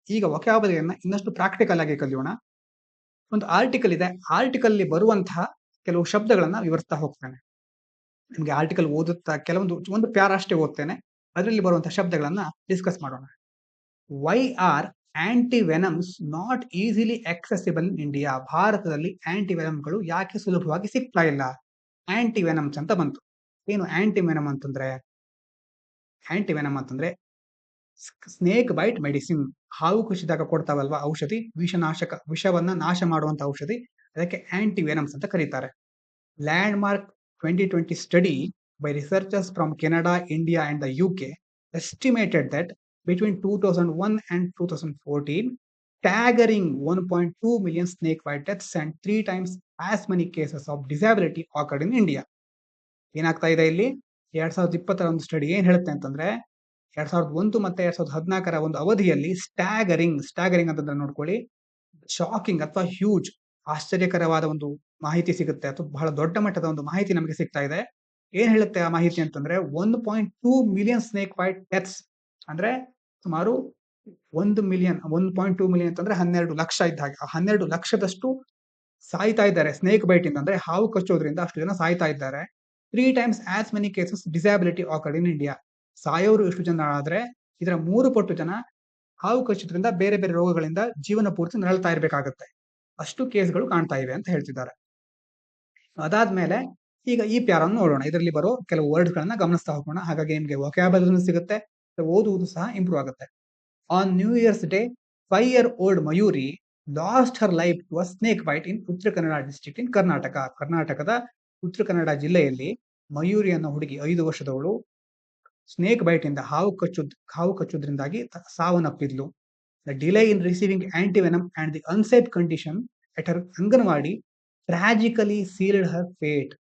ಈಗ ವೊಕ್ಯಾಬುಲರಿಯನ್ನ ಇನ್ನಷ್ಟು ಪ್ರಾಕ್ಟಿಕಲ್ ಆಗಿ ಕಲಿಯೋಣ. ಒಂದು ಆರ್ಟಿಕಲ್ ಇದೆ, ಆರ್ಟಿಕಲ್ ಅಲ್ಲಿ ಬರುವಂತಹ ಕೆಲವು ಶಬ್ದಗಳನ್ನ ವಿವರಿಸ್ತಾ ಹೋಗ್ತೇನೆ. ನಿಮ್ಗೆ ಆರ್ಟಿಕಲ್ ಓದುತ್ತಾ ಒಂದು ಪ್ಯಾರ ಅಷ್ಟೇ ಓದ್ತೇನೆ, ಅದರಲ್ಲಿ ಬರುವಂತಹ ಶಬ್ದಗಳನ್ನ ಡಿಸ್ಕಸ್ ಮಾಡೋಣ. Why are antivenoms not easily accessible in India. ಭಾರತದಲ್ಲಿ ಆಂಟಿವೆನಮ್ಗಳು ಯಾಕೆ ಸುಲಭವಾಗಿ ಸಿಗ್ತಾ ಇಲ್ಲ? ಆಂಟಿವೆನಮ್ಸ್ ಅಂತ ಬಂತು. ಏನು ಆಂಟಿವೆನಮ್ ಅಂತಂದ್ರೆ? ಆಂಟಿವೆನಮ್ ಅಂತಂದ್ರೆ ಸ್ನೇಕ್ ಬೈಟ್ ಮೆಡಿಸಿನ್. ಹಾವು ಕಚ್ಚಿದಾಗ ಕೊಡ್ತಾವಲ್ವಾ ಔಷಧಿ, ವಿಷವನ್ನ ನಾಶ ಮಾಡುವಂತ ಔಷಧಿ, ಅದಕ್ಕೆ ಆಂಟಿವೆನಮ್ಸ್ ಅಂತ ಕರೀತಾರೆ. Land mark 2020 study by researchers from Canada, India and the UK estimated that between 2001 and 2014, staggering 1.2 million snake bite deaths and 3 times as many cases of disability occurred in India. ಏನಾಗ್ತಾ ಇದೆ ಇಲ್ಲಿ? 2020 ಒಂದು ಸ್ಟಡಿ ಏನ್ ಹೇಳುತ್ತೆ ಅಂತಂದ್ರೆ, 2001 ಮತ್ತೆ 2014ರ ಒಂದು ಅವಧಿಯಲ್ಲಿ ಸ್ಟ್ಯಾಗರಿಂಗ್ ಅಂತಂದ್ರೆ ನೋಡ್ಕೊಳ್ಳಿ, ಶಾಕಿಂಗ್ ಅಥವಾ ಹ್ಯೂಜ್ ಆಶ್ಚರ್ಯಕರವಾದ ಒಂದು ಮಾಹಿತಿ ಸಿಗುತ್ತೆ ಅಥವಾ ಬಹಳ ದೊಡ್ಡ ಮಟ್ಟದ ಒಂದು ಮಾಹಿತಿ ನಮಗೆ ಸಿಗ್ತಾ ಇದೆ. ಏನ್ ಹೇಳುತ್ತೆ ಆ ಮಾಹಿತಿ ಅಂತಂದ್ರೆ 1.2 ಮಿಲಿಯನ್ ಸ್ನೇಕ್ ಬೈಟ್ ಡೆತ್ಸ್, ಅಂದ್ರೆ ಸುಮಾರು 1 ಮಿಲಿಯನ್ 1.2 ಮಿಲಿಯನ್ ಅಂತಂದ್ರೆ 12 ಲಕ್ಷ ಇದ್ದ ಹಾಗೆ. 12 ಲಕ್ಷದಷ್ಟು ಸಾಯ್ತಾ ಇದ್ದಾರೆ ಸ್ನೇಕ್ ಬೈಟ್ ಇಂದ, ಅಂದ್ರೆ ಹಾವು ಕಚ್ಚೋದ್ರಿಂದ ಅಷ್ಟು ಜನ ಸಾಯ್ತಾ ಇದ್ದಾರೆ. 3 times as many cases disability occurred in India. ಸಾಯೋರು ಎಷ್ಟು ಜನ ಆದ್ರೆ ಇದರ 3 ಪಟ್ಟು ಜನ ಹಾವು ಕಚ್ಚೋದ್ರಿಂದ ಬೇರೆ ಬೇರೆ ರೋಗಗಳಿಂದ ಜೀವನ ಪೂರ್ತಿ ನರಳ್ತಾ ಇರಬೇಕಾಗುತ್ತೆ. ಅಷ್ಟು ಕೇಸ್ಗಳು ಕಾಣ್ತಾ ಇವೆ ಅಂತ ಹೇಳ್ತಿದ್ದಾರೆ. ಅದಾದ್ಮೇಲೆ ಈಗ ಈ ಪ್ಯಾರನ್ನು ನೋಡೋಣ. ಇದರಲ್ಲಿ ಬರೋ ಕೆಲವು ವರ್ಡ್ಸ್ ಗಳನ್ನ ಗಮನಿಸ್ತಾ ಹೋಗೋಣ. ಹಾಗಾಗಿ ನಿಮಗೆ ವೊಕ್ಯಾಬುಲರಿ ಸಿಗುತ್ತೆ, ಓದುವುದು ಸಹ ಇಂಪ್ರೂವ್ ಆಗುತ್ತೆ. On New Year's Day 5-year-old Mayuri lost her life to a snake bite in Uttara Kannada district ಇನ್ ಕರ್ನಾಟಕ. ಕರ್ನಾಟಕದ ಉತ್ತರ ಕನ್ನಡ ಜಿಲ್ಲೆಯಲ್ಲಿ ಮಯೂರಿ ಅನ್ನೋ ಹುಡುಗಿ 5 ವರ್ಷದವಳು ಸ್ನೇಕ್ ಬೈಟ್ ಇಂದ ಹಾವು ಕಚ್ಚೋದ್ರಿಂದಾಗಿ ಸಾವನ್ನಪ್ಪಿದ್ಲು. The delay in receiving antivenom and the unsafe condition at her anganwadi tragically sealed her fate.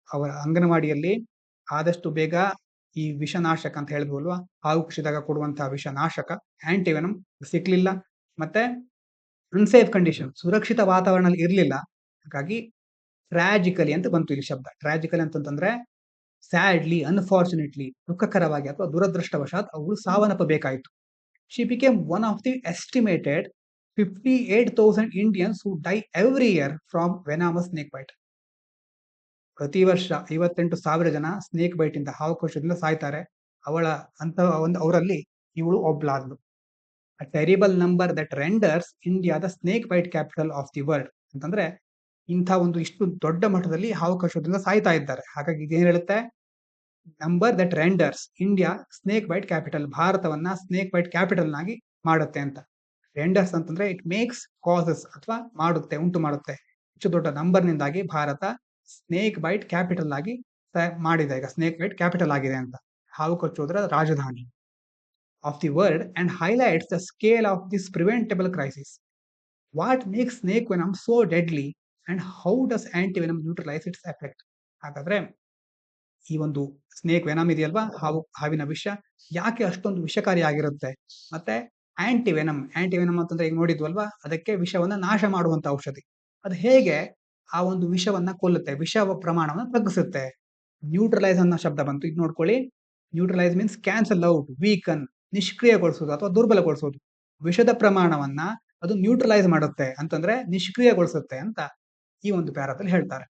ಅವರ ಅಂಗನವಾಡಿಯಲ್ಲಿ ಆದಷ್ಟು ಬೇಗ ಈ ವಿಷನಾಶಕ ಅಂತ ಹೇಳಿದ್ವಲ್ವಾ, ಹಾವು ಕಚ್ಚಿದಾಗ ಕೊಡುವಂತಹ ವಿಷನಾಶಕ ಆಂಟಿವೆನಮ್ ಸಿಕ್ಲಿಲ್ಲ, ಮತ್ತೆ ಅನ್ಸೇಫ್ ಕಂಡೀಷನ್ ಸುರಕ್ಷಿತ ವಾತಾವರಣ ಇರಲಿಲ್ಲ. ಹಾಗಾಗಿ ಟ್ರಾಜಿಕಲಿ ಅಂತ ಬಂತು ಇಲ್ಲಿ ಶಬ್ದ. ಟ್ರಾಜಿಕಲಿ ಅಂತಂದ್ರೆ ಸ್ಯಾಡ್ಲಿ, ಅನ್ಫಾರ್ಚುನೇಟ್ಲಿ, ದುಃಖಕರವಾಗಿ ಅಥವಾ ದುರದೃಷ್ಟವಶಾತ್ ಅವಳು ಸಾವನ್ನಪ್ಪಬೇಕಾಯಿತು. She became one of the estimated 58,000 Indians who die every year from venomous snake bite. ಪ್ರತಿ ವರ್ಷ 58,000 ಜನ ಸ್ನೇಕ್ ಬೈಟ್ ಇಂದ ಹಾವು ಕಚ್ಚೋದ್ರಿಂದ ಸಾಯ್ತಾರೆ. ಅವರಲ್ಲಿ ಇವಳು ಒಬ್ಳಾದ್ಲು. A terrible number that renders India the snake bite capital of the world. ಅಂತಂದ್ರೆ ಇಂಥ ಒಂದು ಇಷ್ಟು ದೊಡ್ಡ ಮಟ್ಟದಲ್ಲಿ ಹಾವು ಕಚ್ಚೋದ್ರಿಂದ ಸಾಯ್ತಾ ಇದ್ದಾರೆ. ಹಾಗಾಗಿ ಇದೇನ್ ಹೇಳುತ್ತೆ, number that renders India snake bite capital, ಭಾರತವನ್ನ ಸ್ನೇಕ್ ಬೈಟ್ ಕ್ಯಾಪಿಟಲ್ ನಾಗಿ ಮಾಡುತ್ತೆ ಅಂತ. ರೆಂಡರ್ಸ್ ಅಂತಂದ್ರೆ ಇಟ್ ಮೇಕ್ಸ್ ಕಾಸಸ್ ಅಥವಾ ಮಾಡುತ್ತೆ, ಉಂಟು ಮಾಡುತ್ತೆ. ಇಷ್ಟು ದೊಡ್ಡ ನಂಬರ್ ನಿಂದಾಗಿ ಭಾರತ ಸ್ನೇಕ್ ಬೈಟ್ ಕ್ಯಾಪಿಟಲ್ ಆಗಿ ಮಾಡಿದೆ. ಈಗ ಸ್ನೇಕ್ ಬೈಟ್ ಕ್ಯಾಪಿಟಲ್ ಆಗಿದೆ ಅಂತ, ಹಾವು ಕಚ್ಚೋದ್ರ ರಾಜಧಾನಿ of the world, and highlights the scale of this preventable crisis. What makes snake venom so deadly and how does antivenom neutralise its effect. ಹಾಗಾದ್ರೆ ಈ ಒಂದು ಸ್ನೇಕ್ ವೆನಮ್ ಇದೆಯಲ್ವಾ, ಹಾವಿನ ವಿಷ ಯಾಕೆ ಅಷ್ಟೊಂದು ವಿಷಕಾರಿಯಾಗಿರುತ್ತೆ, ಮತ್ತೆ ಆಂಟಿವೆನಮ್ ಅಂತಂದ್ರೆ ಈಗ ನೋಡಿದ್ವಲ್ವಾ, ಅದಕ್ಕೆ ವಿಷವನ್ನ ನಾಶ ಮಾಡುವಂತ ಔಷಧಿ. ಅದು ಹೇಗೆ ಆ ಒಂದು ವಿಷವನ್ನ ಕೊಲ್ಲುತ್ತೆ, ವಿಷ ಪ್ರಮಾಣವನ್ನು ತಗ್ಗಿಸುತ್ತೆ. ನ್ಯೂಟ್ರಲೈಸ್ ಅನ್ನೋ ಶಬ್ದ ಬಂತು, ಇದು ನೋಡ್ಕೊಳ್ಳಿ. Neutralise means cancel out, weaken, ನಿಷ್ಕ್ರಿಯಗೊಳಿಸೋದು ಅಥವಾ ದುರ್ಬಲಗೊಳಿಸೋದು. ವಿಷದ ಪ್ರಮಾಣವನ್ನ ಅದು ನ್ಯೂಟ್ರಲೈಸ್ ಮಾಡುತ್ತೆ ಅಂತಂದ್ರೆ ನಿಷ್ಕ್ರಿಯಗೊಳಿಸುತ್ತೆ ಅಂತ ಈ ಒಂದು ಪ್ಯಾರಾದಲ್ಲಿ ಹೇಳ್ತಾರೆ.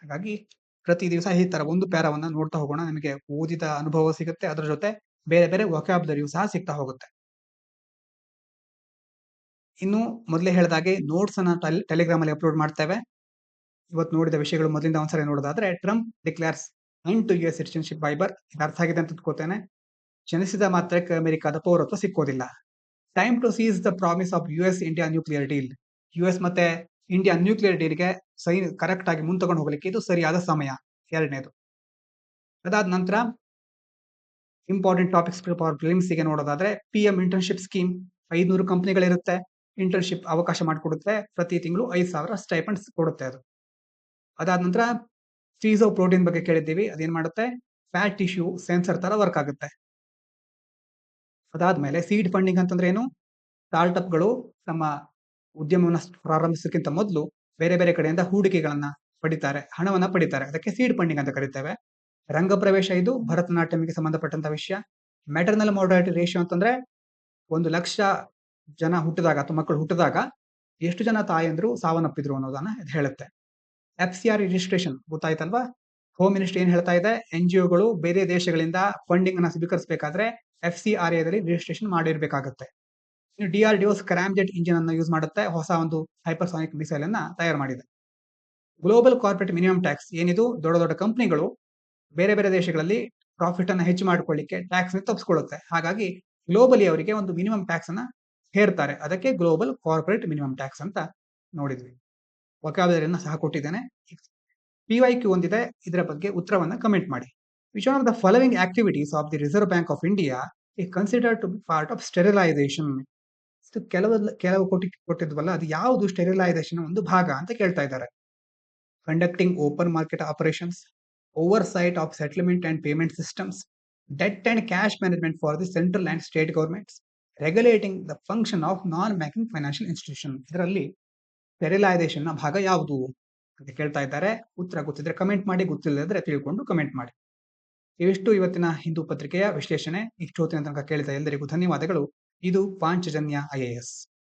ಹಾಗಾಗಿ ಪ್ರತಿ ದಿವಸ ಈ ತರ ಒಂದು ಪ್ಯಾರಾವನ್ನ ನೋಡ್ತಾ ಹೋಗೋಣ. ನಿಮಗೆ ಓದಿದ ಅನುಭವ ಸಿಗುತ್ತೆ, ಅದರ ಜೊತೆ ಬೇರೆ ಬೇರೆ ವೊಕ್ಯಾಬುಲರಿಯೂ ಸಹ ಸಿಗ್ತಾ ಹೋಗುತ್ತೆ. ಇನ್ನು ಮೊದಲೇ ಹೇಳಿದಾಗೆ ನೋಟ್ಸ್ ಅನ್ನ ಟೆಲಿಗ್ರಾಮ್ ಅಲ್ಲಿ ಅಪ್ಲೋಡ್ ಮಾಡ್ತೇವೆ. ಇವತ್ತು ನೋಡಿದ ವಿಷಯಗಳು ಮೊದಲಿಂದ ಒಂದ್ಸರಿ ನೋಡೋದಾದ್ರೆ, Trump declares end to US citizenship by birth. ಇದು ಅರ್ಥ ಆಗಿದೆ ಅಂತ ತಿಳ್ಕೊತೇನೆ. ಜನಿಸಿದ ಮಾತ್ರಕ್ಕೆ ಅಮೆರಿಕದ ಪೌರತ್ವ ಸಿಕ್ಕೋದಿಲ್ಲ. Time to cease the promise of US India nuclear deal. US ಮತ್ತೆ ಇಂಡಿಯಾ ನ್ಯೂಕ್ಲಿಯರ್ ಡೀಲ್ಗೆ ಕರೆಕ್ಟ್ ಆಗಿ ಮುಂತಕೊಂಡು ಹೋಗ್ಲಿಕ್ಕೆ ಇದು ಸರಿಯಾದ ಸಮಯ. ಎರಡನೇದು. ಅದಾದ ನಂತರ ಇಂಪಾರ್ಟೆಂಟ್ ಟಾಪಿಕ್ಸ್ ಫಾರ್ ಪ್ರಿಲಿಮ್ಸ್ ಗೆ ನೋಡೋದಾದ್ರೆ, PM ಇಂಟರ್ನ್ಶಿಪ್ ಸ್ಕೀಮ್ 500 ಕಂಪನಿಗಳಿರುತ್ತೆ, ಇಂಟರ್ನ್ಶಿಪ್ ಅವಕಾಶ ಮಾಡಿಕೊಡುತ್ತೆ. ಪ್ರತಿ ತಿಂಗಳು 5,000 ಸ್ಟೈಪಂಡ್ಸ್ ಕೊಡುತ್ತೆ ಅದು. ಅದಾದ ನಂತರ ಫೀಸೋ ಪ್ರೋಟೀನ್ ಬಗ್ಗೆ ಕೇಳಿದ್ದೀವಿ, ಅದೇನ್ ಮಾಡುತ್ತೆ, ಫ್ಯಾಟ್ ಟಿಶ್ಯೂ ಸೆನ್ಸರ್ ತರ ವರ್ಕ್ ಆಗುತ್ತೆ. ಅದಾದ್ಮೇಲೆ ಸೀಡ್ ಫಂಡಿಂಗ್ ಅಂತಂದ್ರೆ ಏನು, ಸ್ಟಾರ್ಟ್ಅಪ್ಗಳು ತಮ್ಮ ಉದ್ಯಮವನ್ನು ಪ್ರಾರಂಭಿಸೋಕ್ಕಿಂತ ಮೊದಲು ಬೇರೆ ಬೇರೆ ಕಡೆಯಿಂದ ಹೂಡಿಕೆಗಳನ್ನ ಪಡಿತಾರೆ, ಹಣವನ್ನ ಪಡಿತಾರೆ. ಅದಕ್ಕೆ ಸೀಡ್ ಫಂಡಿಂಗ್ ಅಂತ ಕರಿತೇವೆ. ರಂಗಪ್ರವೇಶ, ಇದು ಭರತನಾಟ್ಯಂಗೆ ಸಂಬಂಧಪಟ್ಟಂತ ವಿಷಯ. ಮೆಟರ್ನಲ್ ಮಾರ್ಟಾಲಿಟಿ ರೇಷಿಯೋ ಅಂತಂದ್ರೆ 1 ಲಕ್ಷ ಜನ ಹುಟ್ಟಿದಾಗ ಅಥವಾ ಮಕ್ಕಳು ಹುಟ್ಟಿದಾಗ ಎಷ್ಟು ಜನ ತಾಯಂದ್ರು ಸಾವನ್ನಪ್ಪಿದ್ರು ಅನ್ನೋದನ್ನ ಇದು ಹೇಳುತ್ತೆ. FCR ರಿಜಿಸ್ಟ್ರೇಷನ್ ಗೊತ್ತಾಯ್ತಲ್ವಾ. ಹೋಮ್ ಮಿನಿಸ್ಟ್ರಿ ಏನ್ ಹೇಳ್ತಾ ಇದೆ, NGOಗಳು ಬೇರೆ ದೇಶಗಳಿಂದ ಫಂಡಿಂಗ್ ಅನ್ನ ಸ್ವೀಕರಿಸಬೇಕಾದ್ರೆ FCRA ದಲ್ಲಿ ರಿಜಿಸ್ಟ್ರೇಷನ್ ಮಾಡಿರ್ಬೇಕಾಗುತ್ತೆ. ಇನ್ನು DRDO ಸ್ಕ್ರಾಮ್ಜೆಟ್ ಇಂಜಿನ್ ಅನ್ನು ಯೂಸ್ ಮಾಡುತ್ತೆ, ಹೊಸ ಒಂದು ಹೈಪರ್ಸಾನಿಕ್ ಮಿಸೈಲ್ ಅನ್ನ ತಯಾರು ಮಾಡಿದೆ. ಗ್ಲೋಬಲ್ ಕಾರ್ಪೊರೇಟ್ ಮಿನಿಮಮ್ ಟ್ಯಾಕ್ಸ್ ಏನಿದು, ದೊಡ್ಡ ದೊಡ್ಡ ಕಂಪನಿಗಳು ಬೇರೆ ಬೇರೆ ದೇಶಗಳಲ್ಲಿ ಪ್ರಾಫಿಟ್ ಅನ್ನ ಹೆಚ್ಚು ಮಾಡ್ಕೊಳ್ಳಿಕ್ಕೆ ಟ್ಯಾಕ್ಸ್ ತಪ್ಪಿಸ್ಕೊಳ್ಳುತ್ತೆ. ಹಾಗಾಗಿ ಗ್ಲೋಬಲಿ ಅವರಿಗೆ ಒಂದು ಮಿನಿಮಮ್ ಟ್ಯಾಕ್ಸ್ ಅನ್ನ ಹೇರ್ತಾರೆ. ಅದಕ್ಕೆ ಗ್ಲೋಬಲ್ ಕಾರ್ಪೊರೇಟ್ ಮಿನಿಮಮ್ ಟ್ಯಾಕ್ಸ್ ಅಂತ ನೋಡಿದ್ವಿ. ವೊಕ್ಯಾಬುಲರಿಯನ್ನ ಸಹ ಕೊಟ್ಟಿದ್ದೇನೆ. PYQ ಒಂದಿದೆ, ಇದರ ಬಗ್ಗೆ ಉತ್ತರವನ್ನ ಕಮೆಂಟ್ ಮಾಡಿ. Which are the following activities of the reserve bank of India is considered to be part of sterilization. ಕೆಲವು ಕೊಟ್ಟಿದ್ವಲ್ಲ, ಅದು ಯಾವುದು ಸ್ಟೆರಿಲೈಸೇಷನ್ ಒಂದು ಭಾಗ ಅಂತ ಕೇಳ್ತಾ ಇದ್ದಾರೆ. Conducting open market operations, over site of settlement and payment systems, debt and cash management for the central and state governments, regulating the function of non banking financial institution. ಇದರಲ್ಲಿ sterilisation ನ ಭಾಗ ಯಾವುದು ಅಂತ ಕೇಳ್ತಾ ಇದ್ದಾರೆ. ಉತ್ತರ ಗೊತ್ತಿದ್ರೆ ಕಮೆಂಟ್ ಮಾಡಿ, ಗೊತ್ತಿಲ್ಲದ್ರೆ ತಿಳ್ಕೊಂಡು ಕಮೆಂಟ್ ಮಾಡಿ. ಇವಿಷ್ಟು ಇವತ್ತಿನ ಹಿಂದೂ ಪತ್ರಿಕೆಯ ವಿಶ್ಲೇಷಣೆ. ಇಷ್ಟೊತ್ತಿನ ತನಕ ಕೇಳಿದ ಎಲ್ಲರಿಗೂ ಧನ್ಯವಾದಗಳು. ಇದು ಪಾಂಚಜನ್ಯ IAS.